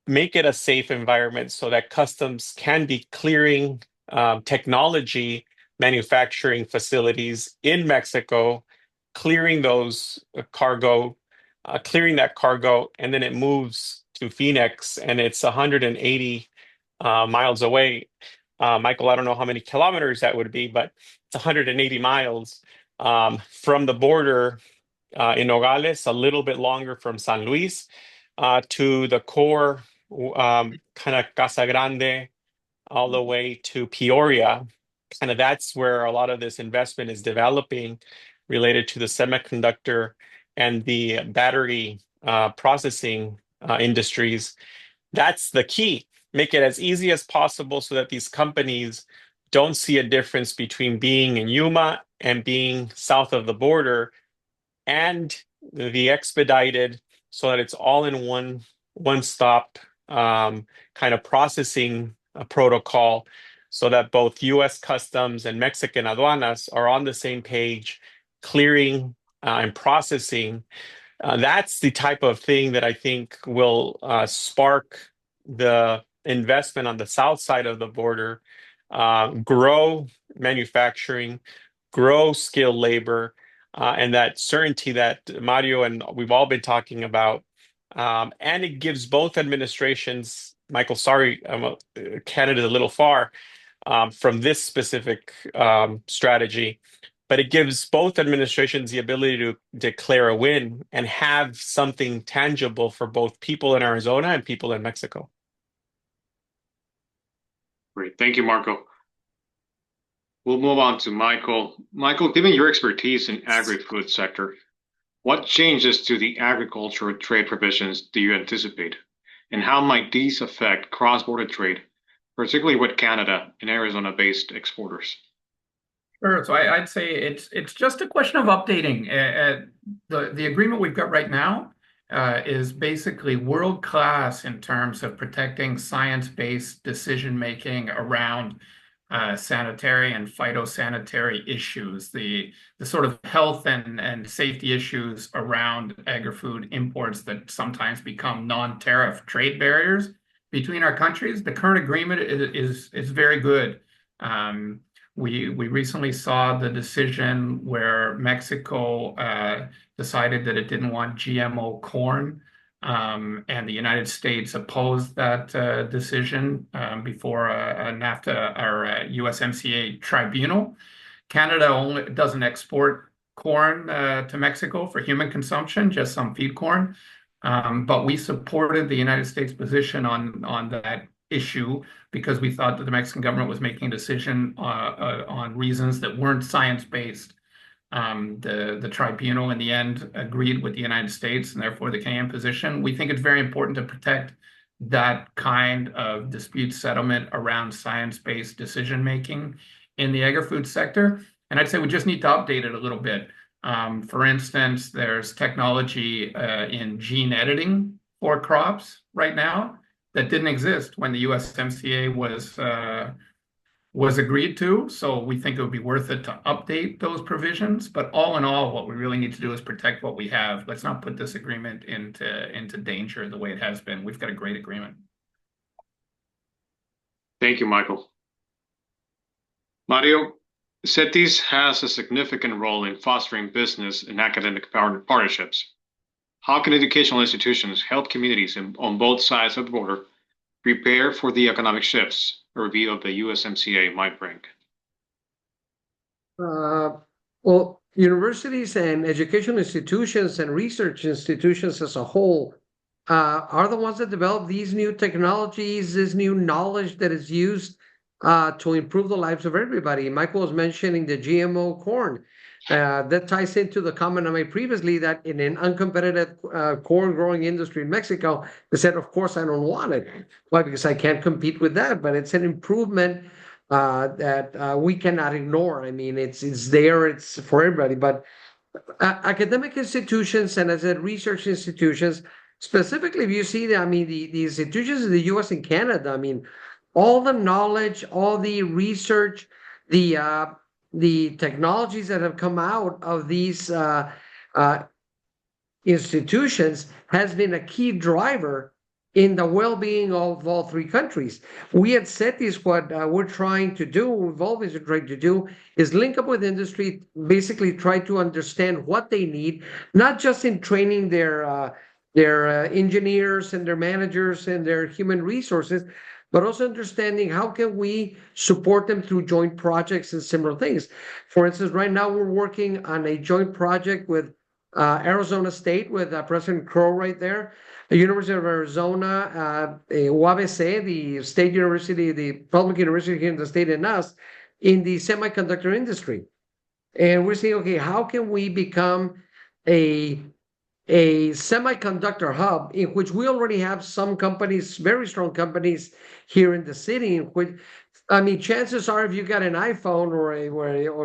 make it a safe environment so that customs can be clearing technology manufacturing facilities in Mexico, clearing those cargo, clearing that cargo, and then it moves to Phoenix, and it's 180 miles away. Michael, I don't know how many kilometers that would be, but it's 180 miles from the border in Nogales, a little bit longer from San Luis to the core kind of Casa Grande all the way to Peoria. Kind of that's where a lot of this investment is developing related to the semiconductor and the battery processing industries. That's the key. Make it as easy as possible so that these companies don't see a difference between being in Yuma and being south of the border, and the expedited so that it's all in one stop kind of processing protocol so that both US Customs and Mexican aduanas are on the same page, clearing and processing. That's the type of thing that I think will spark the investment on the south side of the border, grow manufacturing, grow skilled labor, and that certainty that Mario and we've all been talking about. And it gives both administrations, Michael, sorry, Canada's a little far from this specific strategy, but it gives both administrations the ability to declare a win and have something tangible for both people in Arizona and people in Mexico. Great. Thank you, Marco. We'll move on to Michael. Michael, given your expertise in agri-food sector, what changes to the agricultural trade provisions do you anticipate? And how might these affect cross-border trade, particularly with Canada and Arizona-based exporters? Sure. So I'd say it's just a question of updating. The agreement we've got right now is basically world-class in terms of protecting science-based decision-making around sanitary and phytosanitary issues, the sort of health and safety issues around agri-food imports that sometimes become non-tariff trade barriers between our countries. The current agreement is very good. We recently saw the decision where Mexico decided that it didn't want GMO corn, and the United States opposed that decision before a NAFTA or a USMCA tribunal. Canada only doesn't export corn to Mexico for human consumption, just some feed corn. But we supported the United States position on that issue because we thought that the Mexican government was making a decision on reasons that weren't science-based. The tribunal in the end agreed with the United States and therefore the Canadian position. We think it's very important to protect that kind of dispute settlement around science-based decision-making in the agri-food sector. And I'd say we just need to update it a little bit. For instance, there's technology in gene editing for crops right now that didn't exist when the USMCA was agreed to. So we think it would be worth it to update those provisions. But all in all, what we really need to do is protect what we have. Let's not put this agreement into danger the way it has been. We've got a great agreement. Thank you, Michael. Mario, CETIS has a significant role in fostering business and academic partnerships. How can educational institutions help communities on both sides of the border prepare for the economic shifts a review of the USMCA might bring? Well, universities and educational institutions and research institutions as a whole are the ones that develop these new technologies, this new knowledge that is used to improve the lives of everybody. Michael was mentioning the GMO corn. That ties into the comment I made previously that in an uncompetitive corn growing industry in Mexico, they said, of course, I don't want it. Why? Because I can't compete with that. But it's an improvement that we cannot ignore. I mean, it's there, it's for everybody. But academic institutions and, as I said, research institutions, specifically, if you see that, I mean, the institutions in the US and Canada, I mean, all the knowledge, all the research, the technologies that have come out of these institutions has been a key driver in the well-being of all three countries. We at CETIS, what we're trying to do, we've always tried to do, is link up with industry, basically try to understand what they need, not just in training their engineers and their managers and their human resources, but also understanding how can we support them through joint projects and similar things. For instance, right now we're working on a joint project with Arizona State, with President Crow right there, the University of Arizona, UABC, the state university, the public university here in the state, and us, in the semiconductor industry. And we're saying, okay, how can we become a semiconductor hub in which we already have some companies, very strong companies here in the city, in which, I mean, chances are if you got an iPhone or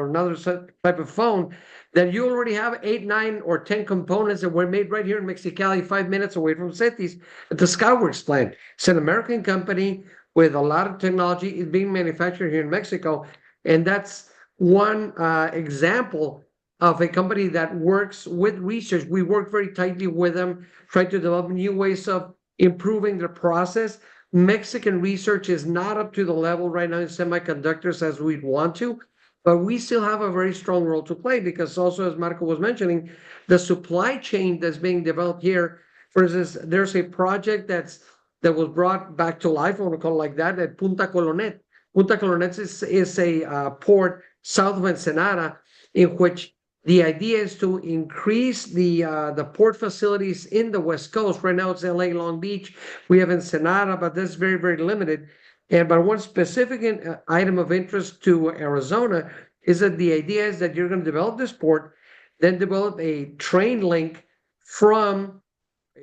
another type of phone, that you already have 8, 9, or 10 components that were made right here in Mexicali, 5 minutes away from CETIS at the Skyworks plant. It's an American company with a lot of technology. It's being manufactured here in Mexico. And that's one example of a company that works with research. We work very tightly with them, try to develop new ways of improving the process. Mexican research is not up to the level right now in semiconductors as we'd want to, but we still have a very strong role to play because also, as Marco was mentioning, the supply chain that's being developed here, for instance, there's a project that was brought back to life, I want to call it like that, at Punta Colonet. Punta Colonet is a port south of Ensenada in which the idea is to increase the port facilities in the West Coast. Right now it's LA, Long Beach. We have Ensenada, but that's very, very limited. But one specific item of interest to Arizona is that the idea is that you're going to develop this port, then develop a train link from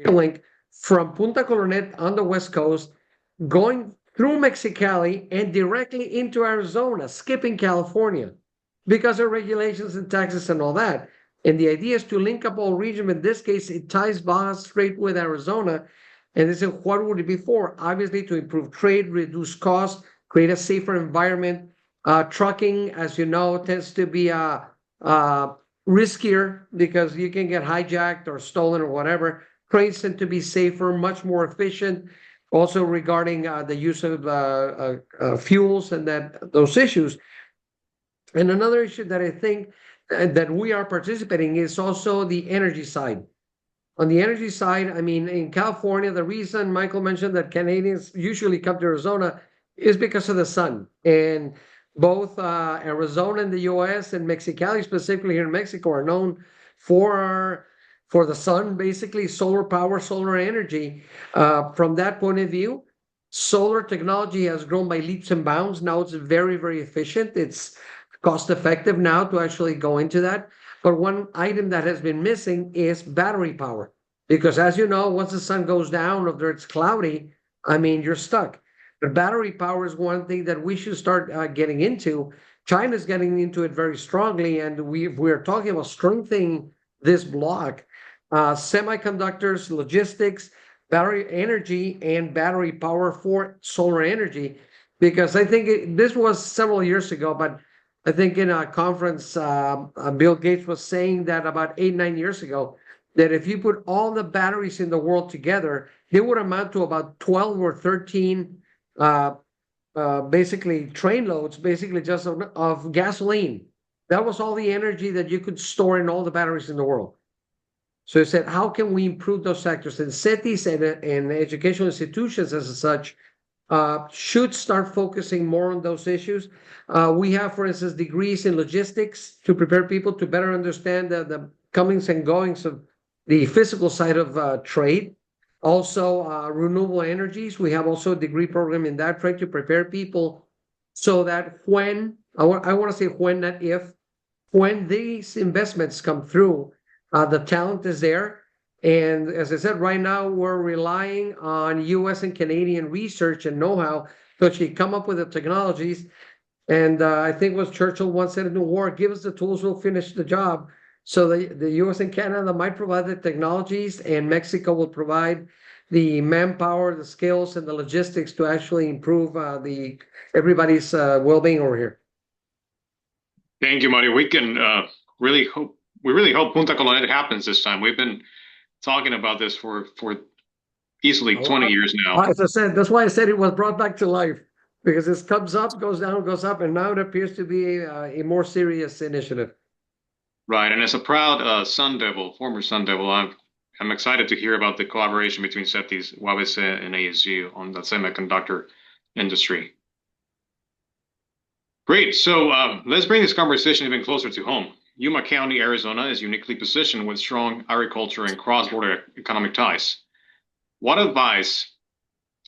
Punta Colonet on the West Coast, going through Mexicali and directly into Arizona, skipping California, because of regulations and taxes and all that. And the idea is to link up all regions. In this case, it ties Baja straight with Arizona. And they said, what would it be for? Obviously, to improve trade, reduce costs, create a safer environment. Trucking, as you know, tends to be riskier because you can get hijacked or stolen or whatever. Trains tend to be safer, much more efficient. Also regarding the use of fuels and those issues. And another issue that I think that we are participating is also the energy side. On the energy side, I mean, in California, the reason Michael mentioned that Canadians usually come to Arizona is because of the sun. And both Arizona and the US and Mexicali, specifically here in Mexico, are known for the sun, basically solar power, solar energy. From that point of view, solar technology has grown by leaps and bounds. Now it's very, very efficient. It's cost effective now to actually go into that. But one item that has been missing is battery power. Because as you know, once the sun goes down or it's cloudy, I mean, you're stuck. But battery power is one thing that we should start getting into China's getting into it very strongly, and we're talking about strengthening this block, semiconductors, logistics, battery energy, and battery power for solar energy. Because I think this was several years ago, but I think in a conference, Bill Gates was saying that about 8, 9 years ago, that if you put all the batteries in the world together, they would amount to about 12 or 13 basically train loads, basically just of gasoline. That was all the energy that you could store in all the batteries in the world. So he said, how can we improve those sectors? And CETIS and educational institutions as such should start focusing more on those issues. We have, for instance, degrees in logistics to prepare people to better understand the comings and goings of the physical side of trade. Also, renewable energies. We have also a degree program in that, trade to prepare people so that when, I want to say when, not if, when these investments come through, the talent is there. And as I said, right now we're relying on US and Canadian research and know-how to actually come up with the technologies. And I think what Churchill once said in the war, give us the tools, we'll finish the job. So the US and Canada might provide the technologies, and Mexico will provide the manpower, the skills, and the logistics to actually improve everybody's well-being over here. Thank you, Mario. We can really hope Punta Colorado happens this time. We've been talking about this for easily 20 years now. As I said, that's why I said it was brought back to life, because this comes up, goes down, goes up, and now it appears to be a more serious initiative. Right, and as a proud Sun Devil, former Sun Devil, I'm excited to hear about the collaboration between CETIS, UABC, and ASU on the semiconductor industry. Great, so let's bring this conversation even closer to home. Yuma County, Arizona is uniquely positioned with strong agriculture and cross-border economic ties. What advice,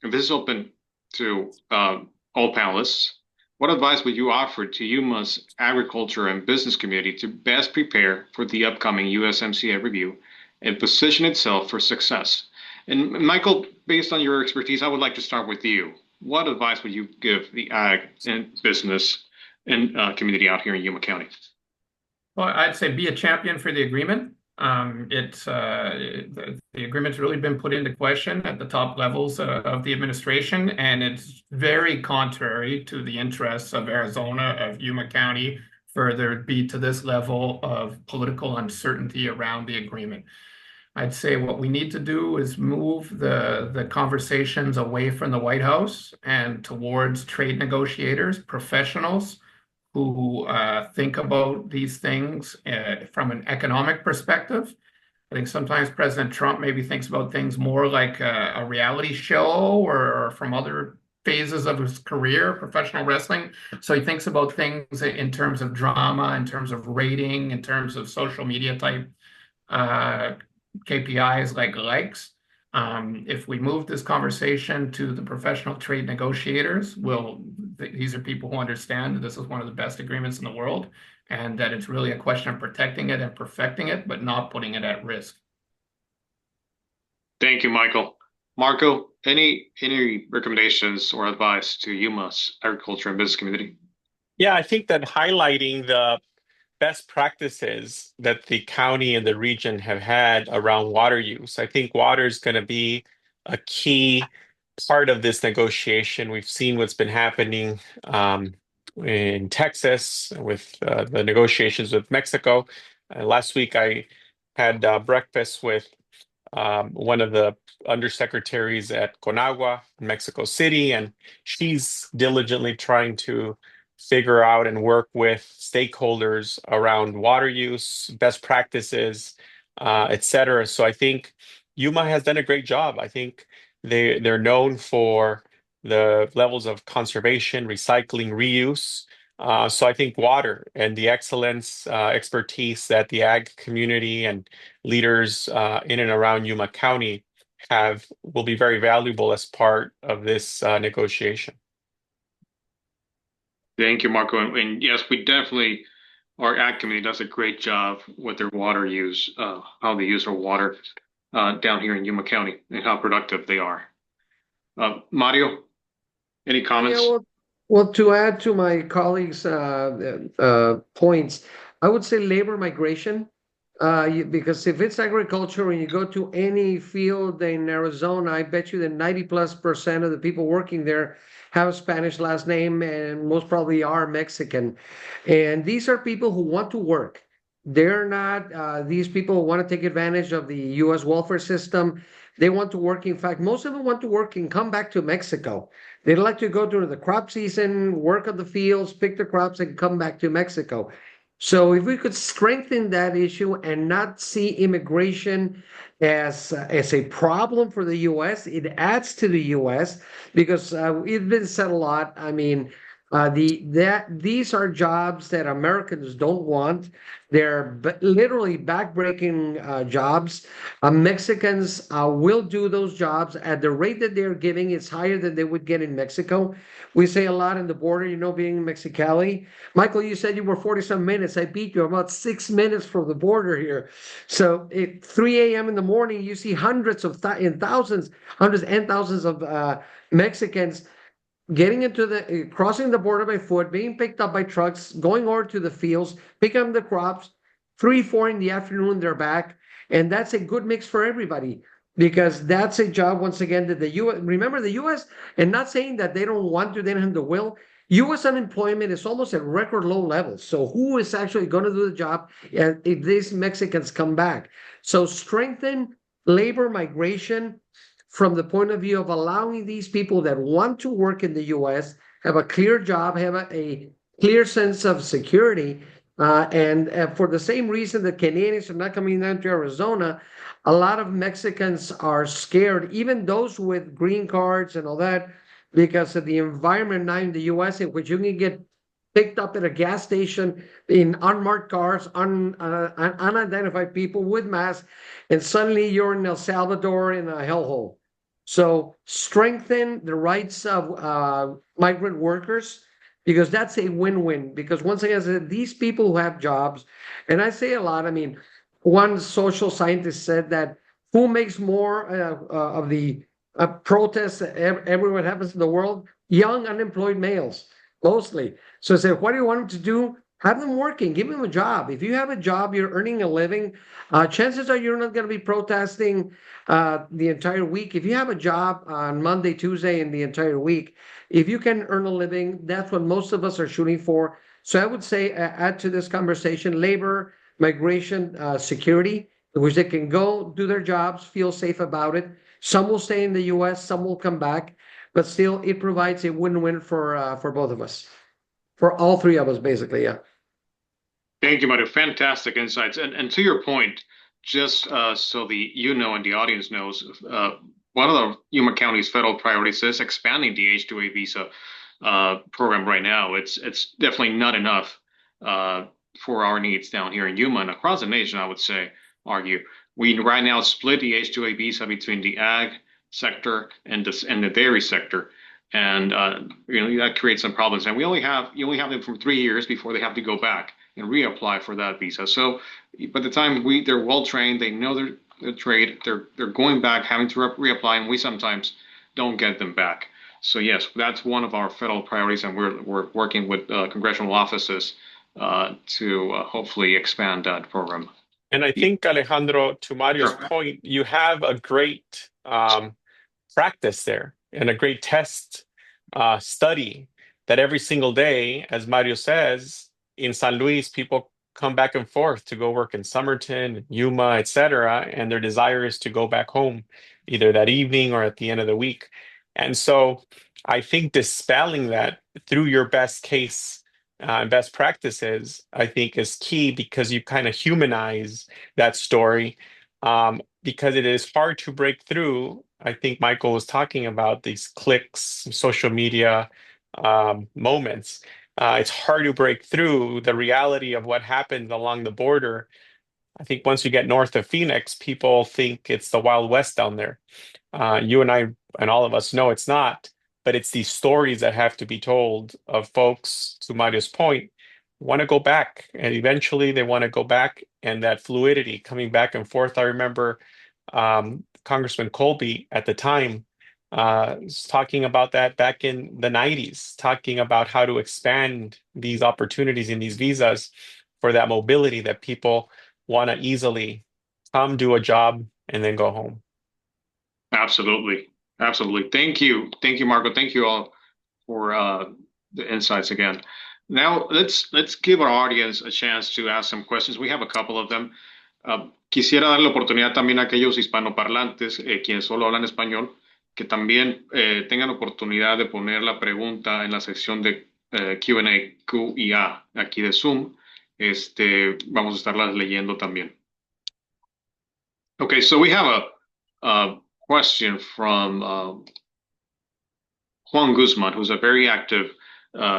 and this is open to all panelists, what advice would you offer to Yuma's agriculture and business community to best prepare for the upcoming USMCA review and position itself for success? And Michael, based on your expertise, I would like to start with you. What advice would you give the ag and business and community out here in Yuma County? Well, I'd say be a champion for the agreement. The agreement's really been put into question at the top levels of the administration, and it's very contrary to the interests of Arizona, of Yuma County, for there to be to this level of political uncertainty around the agreement. I'd say what we need to do is move the conversations away from the White House and towards trade negotiators, professionals who think about these things from an economic perspective. I think sometimes President Trump maybe thinks about things more like a reality show or from other phases of his career, professional wrestling. So he thinks about things in terms of drama, in terms of rating, in terms of social media type KPIs like likes. If we move this conversation to the professional trade negotiators, these are people who understand that this is one of the best agreements in the world, and that it's really a question of protecting it and perfecting it, but not putting it at risk. Thank you, Michael. Marco, any recommendations or advice to Yuma's agriculture and business community? Yeah, I think that highlighting the best practices that the county and the region have had around water use. I think water is going to be a key part of this negotiation. We've seen what's been happening in Texas with the negotiations with Mexico. Last week, I had breakfast with one of the undersecretaries at Conagua in Mexico City, and she's diligently trying to figure out and work with stakeholders around water use, best practices, et cetera. So I think Yuma has done a great job. I think they're known for the levels of conservation, recycling, reuse. So I think water and the excellence, expertise that the ag community and leaders in and around Yuma County will be very valuable as part of this negotiation. Thank you, Marco. And yes, our ag community does a great job with their water use, how they use our water down here in Yuma County and how productive they are. Mario, any comments? Yeah, well, Well, to add to my colleagues' points, I would say labor migration. Because if it's agriculture and you go to any field in Arizona, I bet you that 90+% of the people working there have a Spanish last name and most probably are Mexican. And these are people who want to work. They're not these people who want to take advantage of the US welfare system. They want to work. In fact, most of them want to work and come back to Mexico. They'd like to go during the crop season, work on the fields, pick the crops, and come back to Mexico. So if we could strengthen that issue and not see immigration as a problem for the U.S., it adds to the U.S. because it's been said a lot. I mean, these are jobs that Americans don't want. They're literally backbreaking jobs. Mexicans will do those jobs at the rate that they're giving. It's higher than they would get in Mexico. We say a lot in the border, being in Mexicali. Michael, you said you were 40-some minutes. I beat you about 6 minutes from the border here. So at 3 a.m. in the morning, you see hundreds and thousands of Mexicans getting into crossing the border by foot, being picked up by trucks, going over to the fields, picking up the crops. 3, 4 in the afternoon, they're back. And that's a good mix for everybody because that's a job, once again, that the U.S. Remember, the U.S., and not saying that they don't want to, they don't have the will. U.S. unemployment is almost at record low levels. So who is actually going to do the job if these Mexicans come back? So strengthen labor migration from the point of view of allowing these people that want to work in the U.S. have a clear job, have a clear sense of security. And for the same reason that Canadians are not coming down to Arizona, a lot of Mexicans are scared, even those with green cards and all that, because of the environment now in the U.S. in which you can get picked up at a gas station in unmarked cars, unidentified people with masks, and suddenly you're in El Salvador in a hellhole. So strengthen the rights of migrant workers because that's a win-win. Because once again, these people who have jobs, and I say a lot, I mean, one social scientist said that who makes more of the protests everywhere happens in the world? Young unemployed males, mostly. So I said, what do you want them to do? Have them working, give them a job. If you have a job, you're earning a living, chances are you're not going to be protesting the entire week. If you have a job on Monday, Tuesday, and the entire week, if you can earn a living, that's what most of us are shooting for. So I would say add to this conversation labor, migration, security, in which they can go do their jobs, feel safe about it. Some will stay in the U.S., some will come back, but still it provides a win-win for both of us, for all three of us, basically. Yeah. Thank you, Mario. Fantastic insights. And to your point, just so and the audience knows, one of the Yuma County's federal priorities is expanding the H-2A visa program right now. It's definitely not enough for our needs down here in Yuma and across the nation, I would argue. We right now split the H-2A visa between the ag sector and the dairy sector. And that creates some problems. And you only have them for 3 years before they have to go back and reapply for that visa. So by the time they're well trained, they know their trade, they're going back, having to reapply, and we sometimes don't get them back. So yes, that's one of our federal priorities, and we're working with congressional offices to hopefully expand that program. And I think, Alejandro, to Mario's Sure. point, you have a great practice there and a great test study that every single day, as Mario says, in San Luis, people come back and forth to go work in Somerton, Yuma, etc., and their desire is to go back home either that evening or at the end of the week. And so I think dispelling that through your best case best practices, I think, is key because you kind of humanize that story because it is hard to break through. I think Michael was talking about these clicks, social media moments. It's hard to break through the reality of what happened along the border. I think once you get north of Phoenix, people think it's the Wild West down there. You and I and all of us know it's not, but it's these stories that have to be told of folks, to Mario's point, want to go back, and eventually they want to go back, and that fluidity coming back and forth. I remember Congressman Colby at the time talking about that back in the 90s, talking about how to expand these opportunities in these visas for that mobility that people want to easily come do a job and then go home. Absolutely. Absolutely. Thank you. Thank you, Marco. Thank you all for the insights again. Now let's give our audience a chance to ask some questions. We have a couple of them. Quisiera dar la oportunidad también a aquellos hispanoparlantes, quienes solo hablan español, que también tengan oportunidad de poner la pregunta en la sección de Q&A, Q y A aquí de Zoom. Vamos a estarlas leyendo también. Okay, so we have a question from Juan Guzman, who's a very active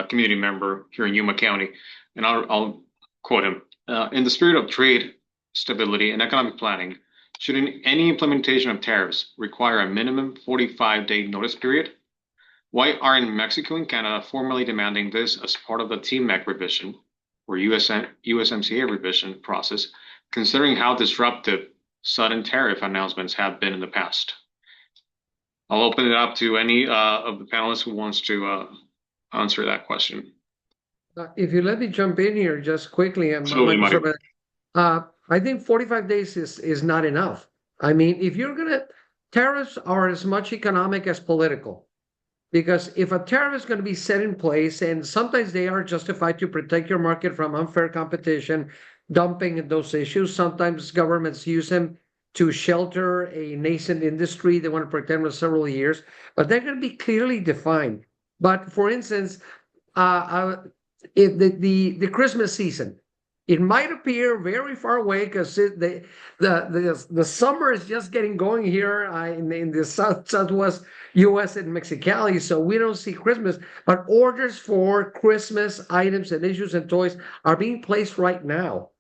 community member here in Yuma County, and I'll quote him. In the spirit of trade stability and economic planning, should any implementation of tariffs require a minimum 45-day notice period? Why aren't Mexico and Canada formally demanding this as part of the T-Mec revision or USMCA revision process, considering how disruptive sudden tariff announcements have been in the past? I'll open it up to any of the panelists who wants to answer that question. If you let me jump in here just quickly, Absolutely, Mario. I think 45 days is not enough. I mean, if you're gonna, tariffs are as much economic as political, because if a tariff is going to be set in place, and sometimes they are justified to protect your market from unfair competition, dumping and those issues. Sometimes governments use them to shelter a nascent industry they want to protect for several years, but they're going to be clearly defined. But for instance, if the Christmas season, it might appear very far away because the summer is just getting going here in the southwest U.S. and Mexicali, so we don't see Christmas. But orders for Christmas items and issues and toys are being placed right now.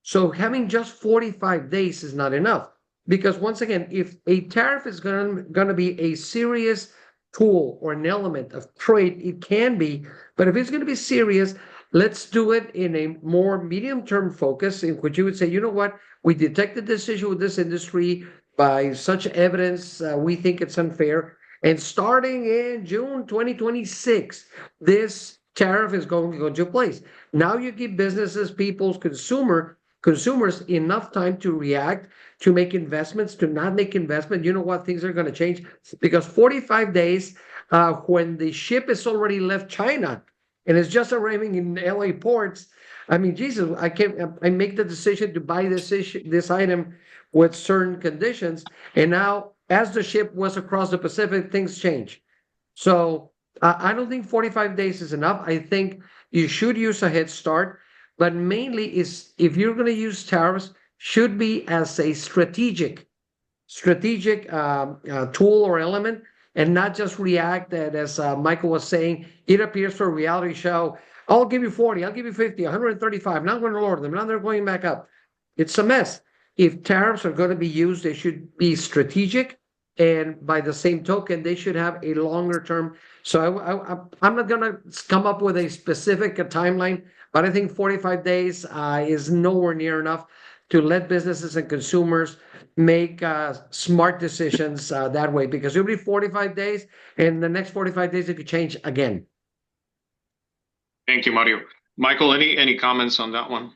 So having just 45 days is not enough, because once again, if a tariff is going to be a serious tool or an element of trade, it can be. But if it's going to be serious, let's do it in a more medium-term focus, in which you would say, you know what, we detected this issue with this industry by such evidence, we think it's unfair. And starting in June 2026, this tariff is going to go into place. Now you give businesses, people's consumers enough time to react, to make investments, to not make investment. You know what, things are going to change, because 45 days when the ship has already left China and it's just arriving in LA ports. I mean, Jesus, I make the decision to buy this item with certain conditions, and now as the ship was across the Pacific, things change. So I don't think 45 days is enough. I think you should use a head start, but mainly is, if you're going to use tariffs, should be as a strategic tool or element, and not just react that, as Michael was saying, it appears for a reality show. I'll give you 40, I'll give you 50, 135. Now I'm going to lower them. Now they're going back up. It's a mess. If tariffs are going to be used, they should be strategic. And by the same token, they should have a longer term. So I'm not going to come up with a specific timeline, but I think 45 days is nowhere near enough to let businesses and consumers make smart decisions that way, because it'll be 45 days, and the next 45 days it could change again. Thank you, Mario. Michael, any comments on that one?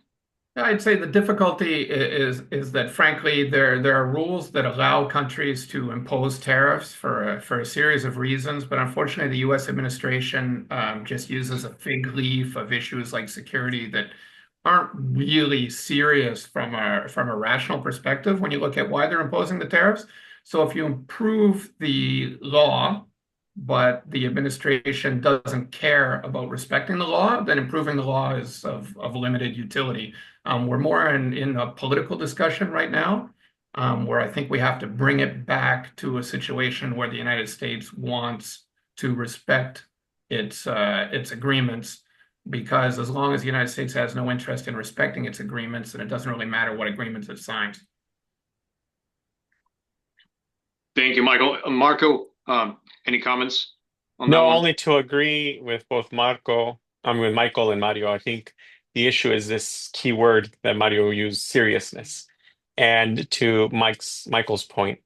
I'd say the difficulty is that, frankly, there are rules that allow countries to impose tariffs for a series of reasons, but unfortunately, the U.S. administration just uses a fig leaf of issues like security that aren't really serious from a rational perspective when you look at why they're imposing the tariffs. So if you improve the law, but the administration doesn't care about respecting the law, then improving the law is of limited utility. We're more in a political discussion right now, where I think we have to bring it back to a situation where the United States wants to respect its agreements, because as long as the United States has no interest in respecting its agreements, then it doesn't really matter what agreements it signs. Thank you, Michael. Marco, any comments on that No, one? only to agree with both Michael and Mario. I think the issue is this key word that Mario used, seriousness. And to Michael's point,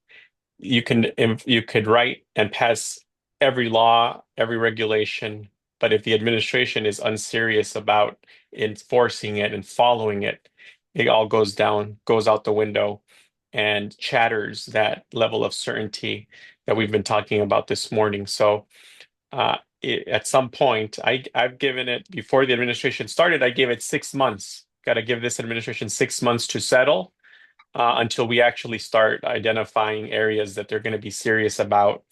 you could write and pass every law, every regulation, but if the administration is unserious about enforcing it and following it, it all goes out the window and chatters that level of certainty that we've been talking about this morning. So at some point, I've given it before the administration started, I gave it 6 months. Got to give this administration 6 months to settle until we actually start identifying areas that they're going to be serious about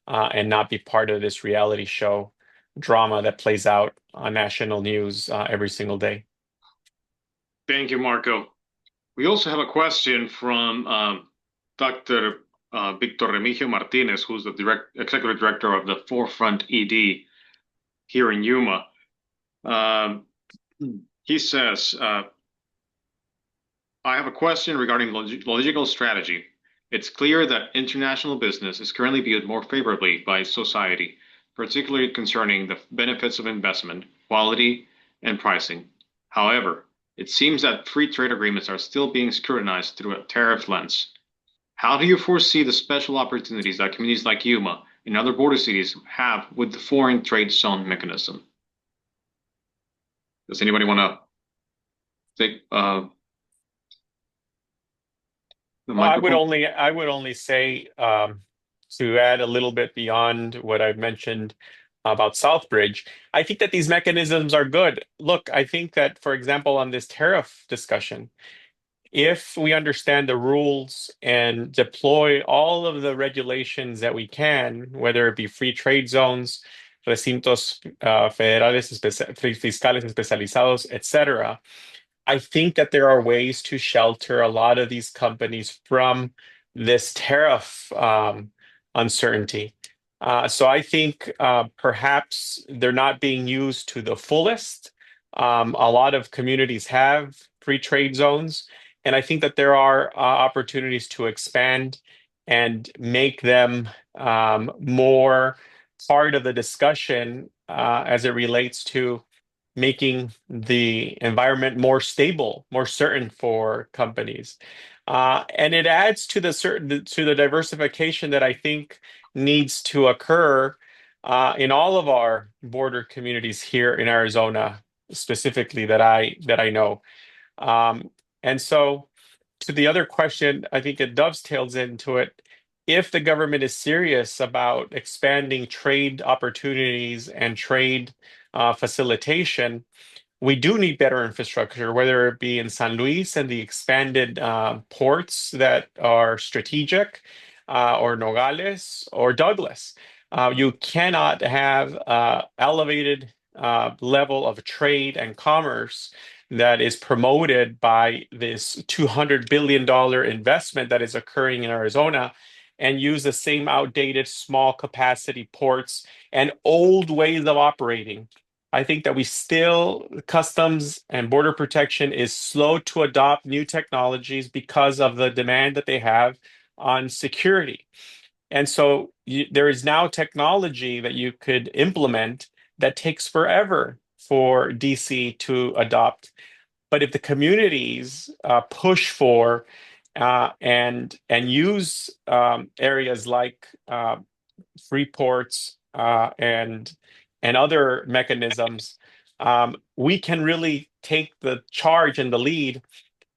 and not be part of this reality show drama that plays out on national news every single day. Thank you, Marco. We also have a question from Dr. Victor Remigio Martinez, who's the executive director of the Forefront ED here in Yuma. He says, I have a question regarding logistical strategy. It's clear that international business is currently viewed more favorably by society, particularly concerning the benefits of investment, quality, and pricing. However, it seems that free trade agreements are still being scrutinized through a tariff lens. How do you foresee the special opportunities that communities like Yuma and other border cities have with the foreign trade zone mechanism? Does anybody want to take the Well, I microphone? would only say to add a little bit beyond what I've mentioned about Southbridge, I think that these mechanisms are good. Look, I think that, for example, on this tariff discussion, if we understand the rules and deploy all of the regulations that we can, whether it be free trade zones, recintos federales fiscales especializados, etc., I think that there are ways to shelter a lot of these companies from this tariff uncertainty. So I think perhaps they're not being used to the fullest. A lot of communities have free trade zones, and I think that there are opportunities to expand and make them more part of the discussion as it relates to making the environment more stable, more certain for companies. And it adds to the diversification that I think needs to occur in all of our border communities here in Arizona, specifically that I know. And so to the other question, I think it dovetails into it. If the government is serious about expanding trade opportunities and trade facilitation, we do need better infrastructure, whether it be in San Luis and the expanded ports that are strategic, or Nogales or Douglas. You cannot have elevated level of trade and commerce that is promoted by this $200 billion investment that is occurring in Arizona and use the same outdated small capacity ports and old ways of operating. I think that Customs and Border Protection is slow to adopt new technologies because of the demand that they have on security. And so there is now technology that you could implement that takes forever for DC to adopt. But if the communities push for and use areas like free ports and other mechanisms, we can really take the charge and the lead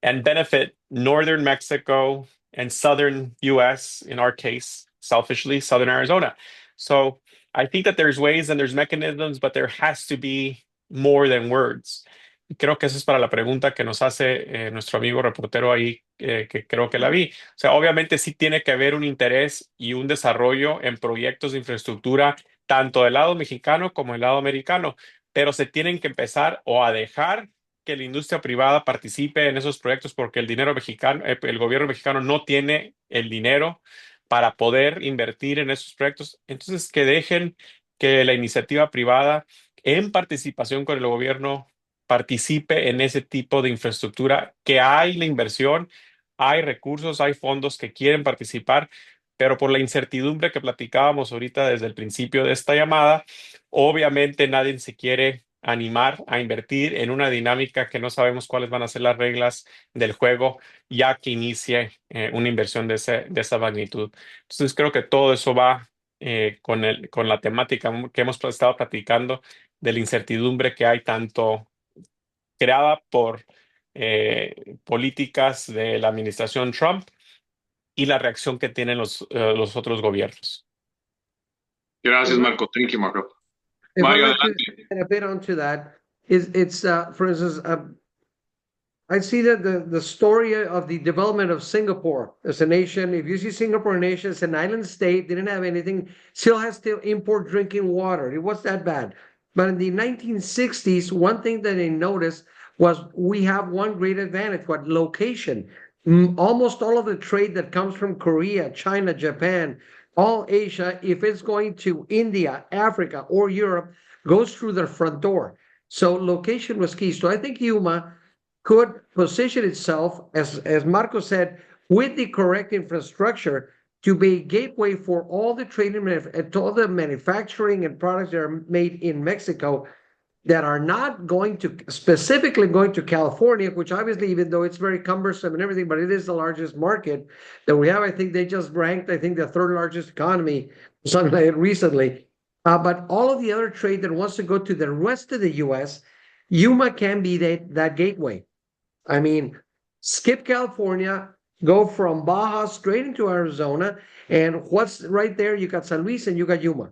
and benefit northern Mexico and southern US, in our case, selfishly, southern Arizona. So I think that there's ways and there's mechanisms, but there has to be more than words. Y creo que eso es para la pregunta que nos hace nuestro amigo reportero ahí, que creo que la vi. O sea, obviamente sí tiene que haber un interés y un desarrollo en proyectos de infraestructura, tanto del lado mexicano como del lado americano, pero se tienen que empezar o a dejar que la industria privada participe en esos proyectos porque el dinero mexicano, el gobierno mexicano no tiene el dinero para poder invertir en esos proyectos. Entonces, que dejen que la iniciativa privada, en participación con el gobierno, participe en ese tipo de infraestructura, que hay la inversión, hay recursos, hay fondos que quieren participar, pero por la incertidumbre que platicábamos ahorita desde el principio de esta llamada, obviamente nadie se quiere animar a invertir en una dinámica que no sabemos cuáles van a ser las reglas del juego ya que inicie una inversión de esa magnitud. Entonces creo que todo eso va con la temática que hemos estado platicando de la incertidumbre que hay tanto creada por políticas de la administración Trump y la reacción que tienen los otros gobiernos. Gracias, If I, Marco. Thank you, Marco. if I'd Mario, like to adelante. add a bit onto that, it's for instance, I see that the story of the development of Singapore as a nation, if you see Singapore a nation, it's an island state, didn't have anything, still has to import drinking water. It was that bad. But in the 1960s, one thing that they noticed was we have one great advantage, what location. Almost all of the trade that comes from Korea, China, Japan, all Asia, if it's going to India, Africa, or Europe, goes through their front door. So location was key. So I think Yuma could position itself, as Marco said, with the correct infrastructure to be a gateway for all the trading and all the manufacturing and products that are made in Mexico that are not going to specifically going to California, which obviously, even though it's very cumbersome and everything, but it is the largest market that we have. I think they just ranked, I think, the third largest economy, something like that recently. But all of the other trade that wants to go to the rest of the US, Yuma can be that gateway. I mean, skip California, go from Baja straight into Arizona, and what's right there? You got San Luis and you got Yuma.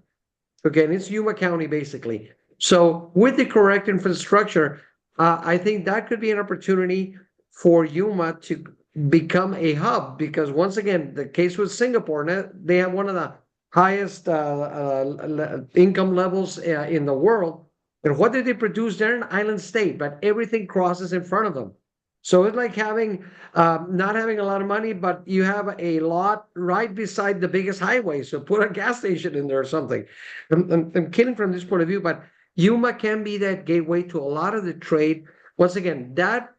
Okay, and it's Yuma County basically. So with the correct infrastructure, I think that could be an opportunity for Yuma to become a hub, because once again, the case with Singapore, they have one of the highest income levels in the world. And what did they produce? They're an island state, but everything crosses in front of them. So it's like having not having a lot of money, but you have a lot right beside the biggest highway. So put a gas station in there or something. I'm kidding from this point of view, but Yuma can be that gateway to a lot of the trade. Once again, that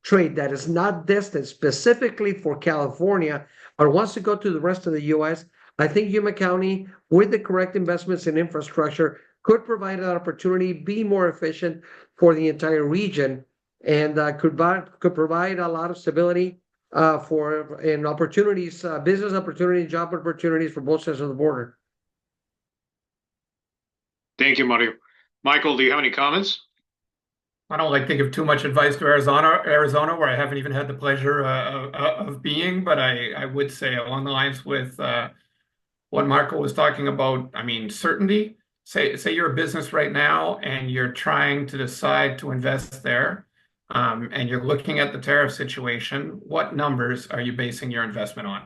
trade that is not destined specifically for California, but wants to go to the rest of the US, I think Yuma County, with the correct investments in infrastructure, could provide that opportunity, be more efficient for the entire region, and could provide a lot of stability and opportunities, business opportunities, job opportunities for both sides of the border. Thank you, Mario. Michael, do you have any comments? I don't like to give too much advice to Arizona, where I haven't even had the pleasure of being, but I would say along the lines with what Marco was talking about. I mean, certainty. Say you're a business right now and you're trying to decide to invest there, and you're looking at the tariff situation. What numbers are you basing your investment on?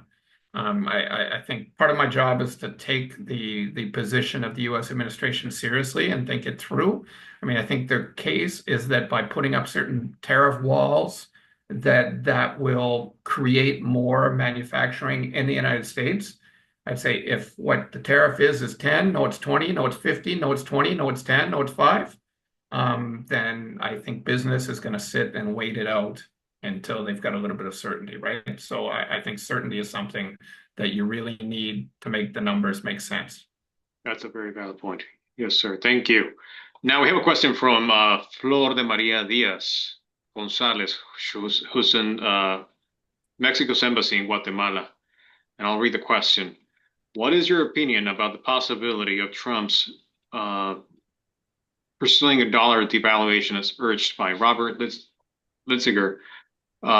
I think part of my job is to take the position of the U.S. administration seriously and think it through. I mean, I think their case is that by putting up certain tariff walls, that will create more manufacturing in the United States. I'd say if what the tariff is 10, no, it's 20, no, it's 50, no, it's 20, no, it's 10, no, it's 5, then I think business is going to sit and wait it out until they've got a little bit of certainty, right? So I think certainty is something that you really need to make the numbers make sense. That's a very valid point. Yes, sir. Thank you. Now we have a question from Flor de Maria Diaz Gonzalez, who's in Mexico's embassy in Guatemala. And I'll read the question. What is your opinion about the possibility of Trump's pursuing a dollar devaluation as urged by Robert Litziger,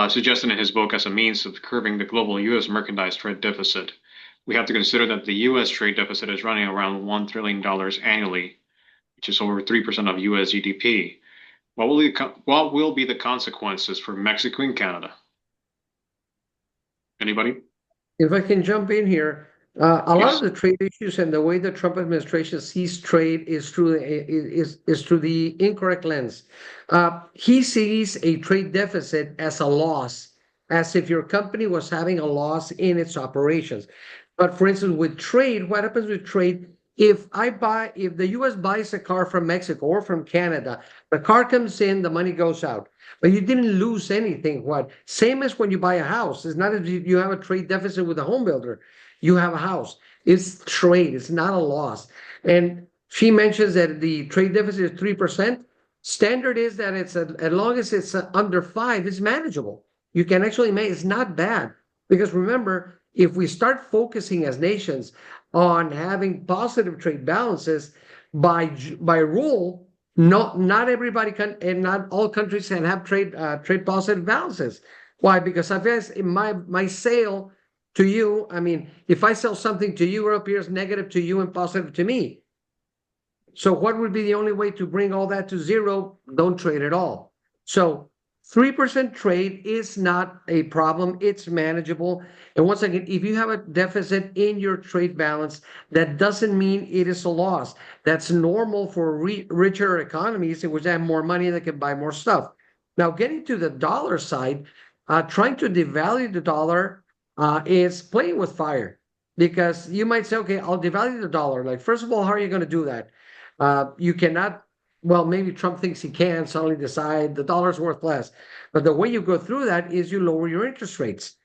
suggested in his book as a means of curbing the global U.S. merchandise trade deficit? We have to consider that the U.S. trade deficit is running around $1 trillion annually, which is over 3% of U.S. GDP. What will be the consequences for Mexico and Canada? Anybody? If I can jump in here, a lot of the trade issues and the way the Trump administration sees trade is through the incorrect lens. He sees a trade deficit as a loss, as if your company was having a loss in its operations. But for instance, with trade, what happens with trade? If the U.S. buys a car from Mexico or from Canada, the car comes in, the money goes out. But you didn't lose anything. Same as when you buy a house. It's not as if you have a trade deficit with a home builder. You have a house. It's trade. It's not a loss. And she mentions that the trade deficit is 3%. Standard is that as long as it's under 5, it's manageable. You can actually make it's not bad because remember, if we start focusing as nations on having positive trade balances by rule, not everybody can and not all countries can have trade positive balances. Why? Because I guess in my sale to you, I mean, if I sell something to you, it appears negative to you and positive to me. So what would be the only way to bring all that to zero? Don't trade at all. So 3% trade is not a problem. It's manageable. And once again, if you have a deficit in your trade balance, that doesn't mean it is a loss. That's normal for richer economies in which they have more money, they can buy more stuff. Now, getting to the dollar side, trying to devalue the dollar is playing with fire because you might say, okay, I'll devalue the dollar. Like, first of all, how are you going to do that? You cannot, well, maybe Trump thinks he can suddenly decide the dollar's worth less. But the way you go through that is you lower your interest rates.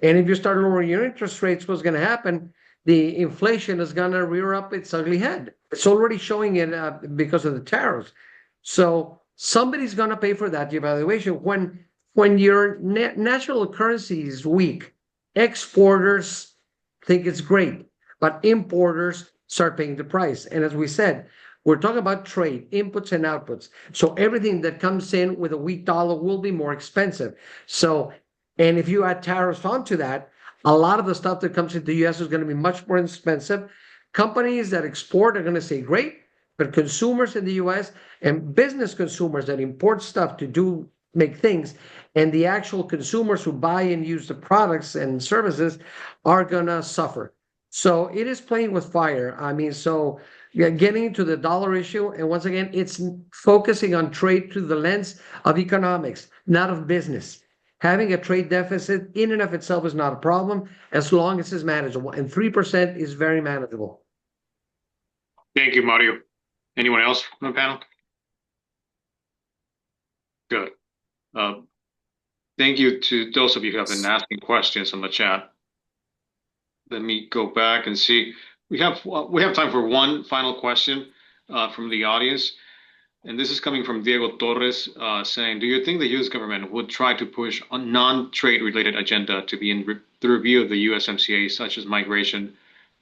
And if you start lowering your interest rates, what's going to happen? The inflation is going to rear up its ugly head. It's already showing it because of the tariffs. So somebody's going to pay for that devaluation. When your national currency is weak, exporters think it's great, but importers start paying the price. And as we said, we're talking about trade, inputs and outputs. So everything that comes in with a weak dollar will be more expensive. So, and if you add tariffs onto that, a lot of the stuff that comes into the US is going to be much more expensive. Companies that export are going to say great, but consumers in the US and business consumers that import stuff to make things, and the actual consumers who buy and use the products and services are going to suffer. So it is playing with fire. I mean, so yeah, getting into the dollar issue, and once again, it's focusing on trade through the lens of economics, not of business. Having a trade deficit in and of itself is not a problem as long as it's manageable, and 3% is very manageable. Thank you, Mario. Anyone else from the panel? Good. Thank you to those of you who have been asking questions on the chat. Let me go back and see. We have time for one final question from the audience, and this is coming from Diego Torres, saying, "Do you think the U.S. government would try to push a non-trade related agenda to be in the review of the USMCA, such as migration,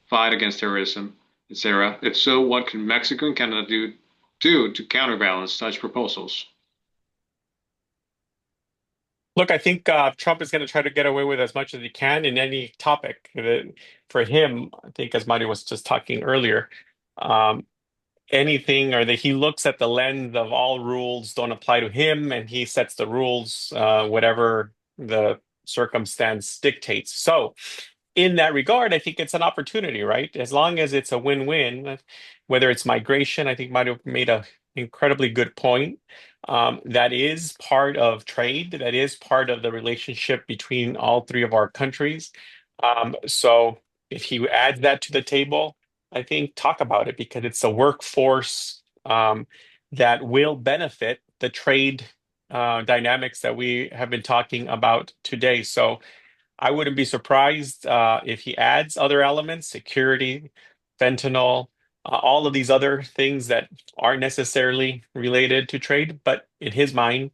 fight against terrorism, etc.? If so, what can Mexico and Canada do to counterbalance such proposals?" Look, I think Trump is going to try to get away with as much as he can in any topic. For him, I think, as Mario was just talking earlier, anything or that he looks at the lens of all rules don't apply to him, and he sets the rules, whatever the circumstance dictates. So, in that regard, I think it's an opportunity, right? As long as it's a win-win, whether it's migration, I think Mario made an incredibly good point. That is part of trade. That is part of the relationship between all three of our countries. So if he adds that to the table, I think talk about it because it's a workforce that will benefit the trade dynamics that we have been talking about today. So I wouldn't be surprised if he adds other elements, security, fentanyl, all of these other things that aren't necessarily related to trade, but in his mind,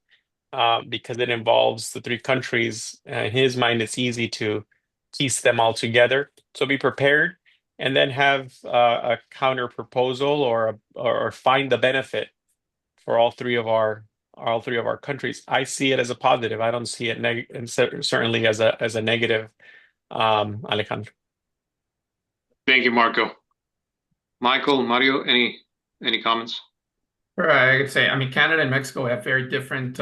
because it involves the three countries, in his mind, it's easy to piece them all together. So be prepared, and then have a counter proposal or find the benefit for all three of our countries. I see it as a positive. I don't see it certainly as a negative, Alejandro. Thank you, Marco. Michael, Mario, any comments? I could say, I mean, Canada and Mexico have very different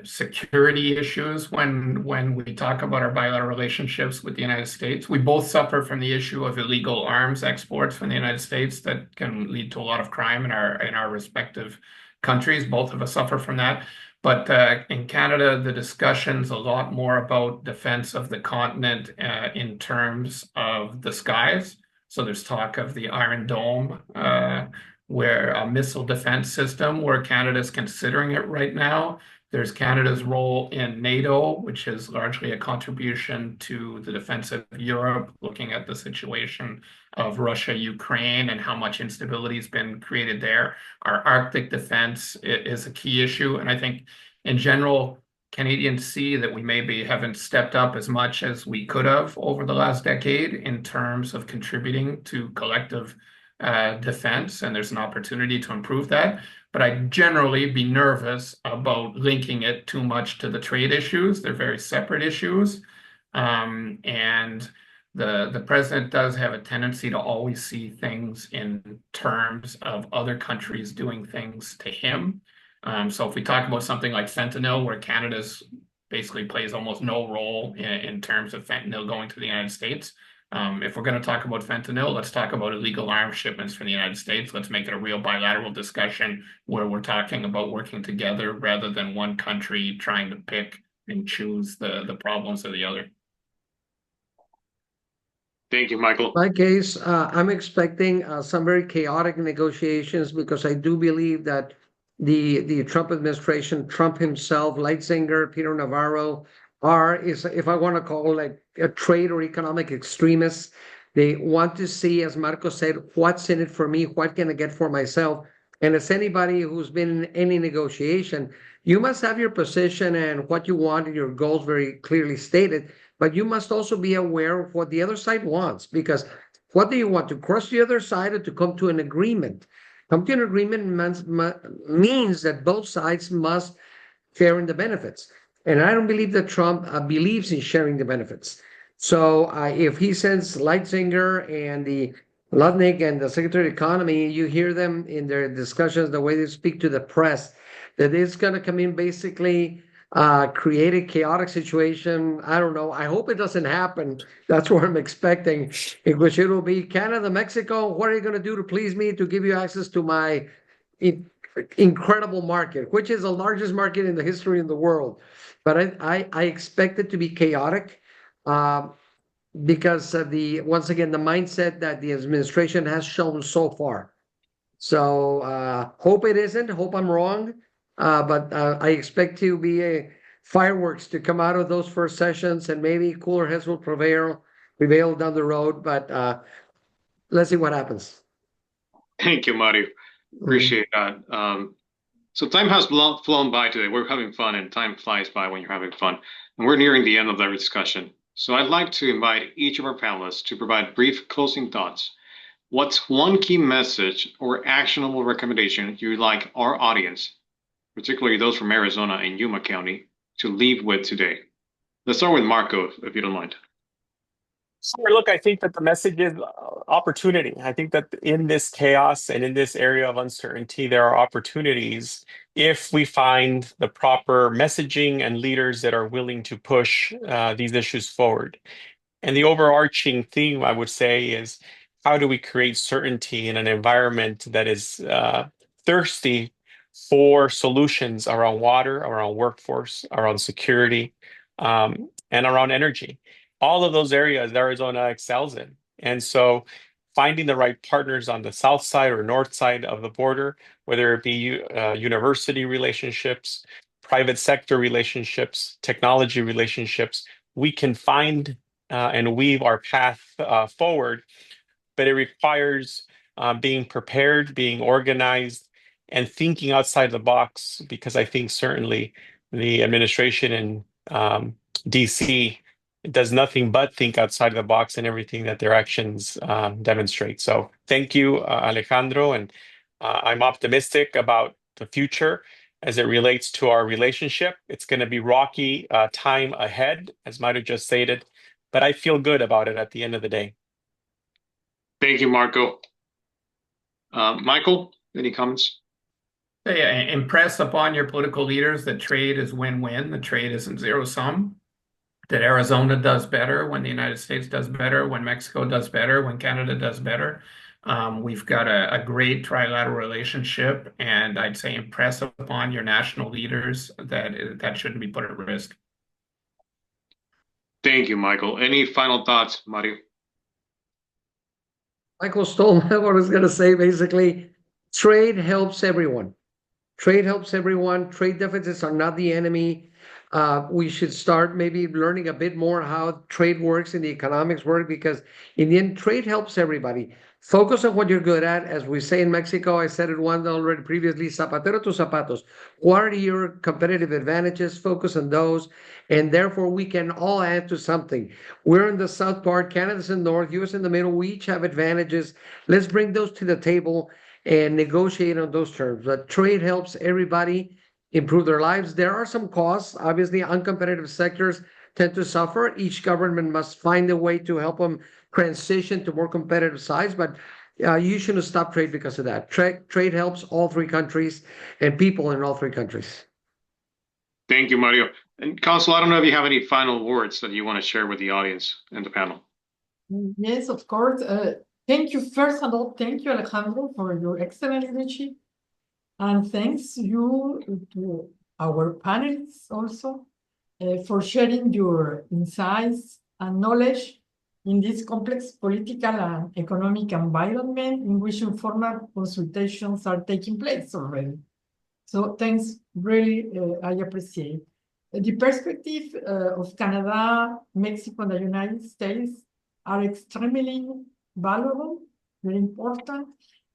security issues when we talk about our bilateral relationships with the United States. We both suffer from the issue of illegal arms exports from the United States that can lead to a lot of crime in our respective countries. Both of us suffer from that. But in Canada, the discussion's a lot more about defense of the continent in terms of the skies. So there's talk of the Iron Dome, where a missile defense system, where Canada's considering it right now. There's Canada's role in NATO, which is largely a contribution to the defense of Europe, looking at the situation of Russia, Ukraine, and how much instability has been created there. Our Arctic defense is a key issue. And I think in general, Canadians see that we maybe haven't stepped up as much as we could have over the last decade in terms of contributing to collective defense, and there's an opportunity to improve that. But I'd generally be nervous about linking it too much to the trade issues. They're very separate issues. And the president does have a tendency to always see things in terms of other countries doing things to him. So if we talk about something like fentanyl, where Canada's basically plays almost no role in terms of fentanyl going to the United States, if we're going to talk about fentanyl, let's talk about illegal arms shipments from the United States. Let's make it a real bilateral discussion where we're talking about working together rather than one country trying to pick and choose the problems of the other. Thank you, Michael. In my case, I'm expecting some very chaotic negotiations because I do believe that the Trump administration, Trump himself, Leitzinger, Peter Navarro, is, if I want to call like a trade or economic extremists. They want to see, as Marco said, what's in it for me, what can I get for myself. And as anybody who's been in any negotiation, you must have your position and what you want and your goals very clearly stated, but you must also be aware of what the other side wants, because what do you want, to cross the other side or to come to an agreement? Come to an agreement means that both sides must share in the benefits. And I don't believe that Trump believes in sharing the benefits. So if he sends Leitzinger and the Lutnick and the Secretary of Economy, you hear them in their discussions, the way they speak to the press, that it's going to come in basically create a chaotic situation. I don't know. I hope it doesn't happen. That's what I'm expecting, in which it will be Canada, Mexico. What are you going to do to please me to give you access to my incredible market, which is the largest market in the history of the world? But I expect it to be chaotic because of once again, the mindset that the administration has shown so far. So hope it isn't, hope I'm wrong. But I expect to be fireworks to come out of those first sessions, and maybe cooler heads will prevail down the road. But let's see what happens. Thank you, Mario. Appreciate that. So time has flown by today. We're having fun, and time flies by when you're having fun. And we're nearing the end of our discussion. So I'd like to invite each of our panelists to provide brief closing thoughts. What's one key message or actionable recommendation you'd like our audience, particularly those from Arizona and Yuma County, to leave with today? Let's start with Marco, if you don't mind. Sure. Look, I think that the message is opportunity. I think that in this chaos and in this area of uncertainty, there are opportunities if we find the proper messaging and leaders that are willing to push these issues forward. And the overarching theme, I would say, is how do we create certainty in an environment that is thirsty for solutions around water, around workforce, around security, and around energy. All of those areas Arizona excels in. And so finding the right partners on the south side or north side of the border, whether it be university relationships, private sector relationships, technology relationships, we can find and weave our path forward. But it requires being prepared, being organized, and thinking outside the box, because I think certainly the administration in DC does nothing but think outside the box in everything that their actions demonstrate. So thank you, Alejandro, and I'm optimistic about the future as it relates to our relationship. It's going to be rocky time ahead, as Mario just stated, but I feel good about it at the end of the day. Thank you, Marco. Michael, any comments? Yeah, impress upon your political leaders that trade is win-win. The trade isn't zero-sum. That Arizona does better when the United States does better, when Mexico does better, when Canada does better. We've got a great trilateral relationship, and I'd say impress upon your national leaders that shouldn't be put at risk. Thank you, Michael. Any final thoughts, Mario? Michael stole what I was going to say. Basically, trade helps everyone. Trade helps everyone. Trade deficits are not the enemy. We should start maybe learning a bit more how trade works and the economics work, because in the end, trade helps everybody. Focus on what you're good at. As we say in Mexico, I said it once already previously, zapatero tus zapatos. What are your competitive advantages? Focus on those. And therefore, we can all add to something. We're in the south part, Canada's in the north, US in the middle. We each have advantages. Let's bring those to the table and negotiate on those terms. But trade helps everybody improve their lives. There are some costs. Obviously, uncompetitive sectors tend to suffer. Each government must find a way to help them transition to more competitive sides, but you shouldn't stop trade because of that. Trade helps all three countries and people in all three countries. Thank you, Mario. And Council, I don't know if you have any final words that you want to share with the audience and the panel. Yes, of course. Thank you, first of all, thank you, Alejandro, for your excellent leadership. And thanks you to our panelists also for sharing your insights and knowledge in this complex political and economic environment in which informal consultations are taking place already. So thanks, really, I appreciate. The perspective of Canada, Mexico, and the United States are extremely valuable, very important.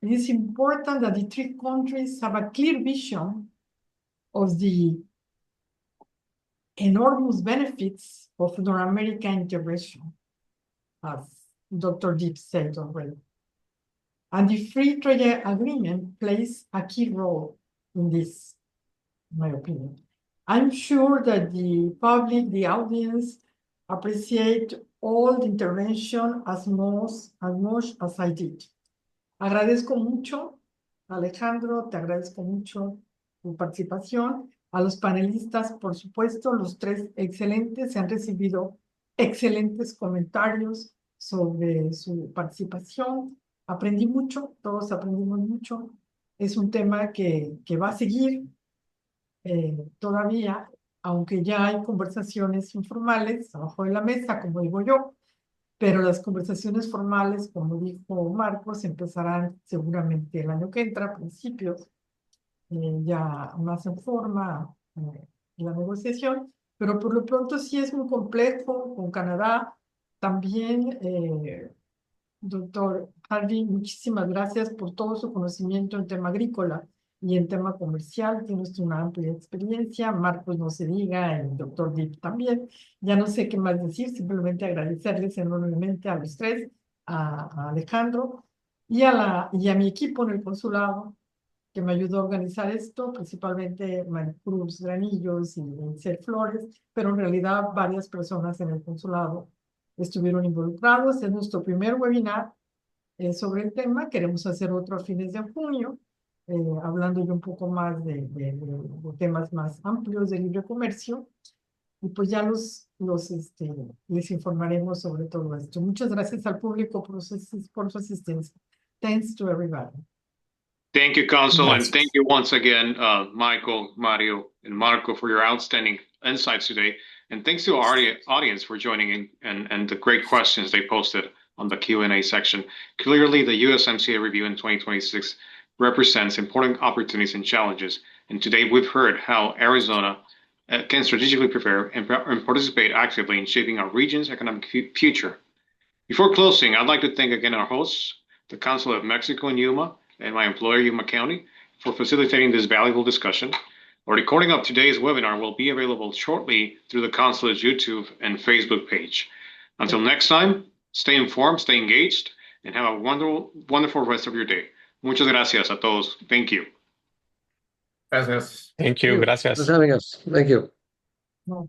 It is important that the three countries have a clear vision of the enormous benefits of North American integration, as Dr. Deep said already. And the free trade agreement plays a key role in this, in my opinion. I'm sure that the public, the audience, appreciate all the intervention as much as I did. Agradezco mucho, Alejandro, te agradezco mucho tu participación. A los panelistas, por supuesto, los tres excelentes, se han recibido excelentes comentarios sobre su participación. Aprendí mucho, todos aprendimos mucho. Es un tema que va a seguir todavía, aunque ya hay conversaciones informales abajo de la mesa, como digo yo, pero las conversaciones formales, como dijo Marcos, empezarán seguramente el año que entra, a principios, ya más en forma la negociación, pero por lo pronto sí es muy complejo con Canadá. También, doctor Harvey, muchísimas gracias por todo su conocimiento en tema agrícola y en tema comercial. Tiene usted una amplia experiencia. Marcos, no se diga, el doctor Deep también. Ya no sé qué más decir, simplemente agradecerles enormemente a los tres, a Alejandro y a mi equipo en el consulado, que me ayudó a organizar esto, principalmente Maricruz Granillos y Cel Flores, pero en realidad varias personas en el consulado estuvieron involucrados. Es nuestro primer webinar sobre el tema. Queremos hacer otro a fines de junio, hablando yo un poco más de temas más amplios de libre comercio. Y pues ya les informaremos sobre todo esto. Muchas gracias al público por su asistencia. Thanks to everybody. Thank you, Council, Yes. and thank you once again, Michael, Mario, and Marco for your outstanding insights today. And thanks to our audience for joining in and the great questions they posted on the Q&A section. Clearly, the USMCA review in 2026 represents important opportunities and challenges. And today we've heard how Arizona can strategically prepare and participate actively in shaping our region's economic future. Before closing, I'd like to thank again our hosts, the Council of Mexico and Yuma, and my employer, Yuma County, for facilitating this valuable discussion. A recording of today's webinar will be available shortly through the Consulate's YouTube and Facebook page. Until next time, stay informed, stay engaged, and have a wonderful rest of your day. Muchas gracias a todos. Thank you. Gracias. Thank you. Gracias. For having us. Thank you. No.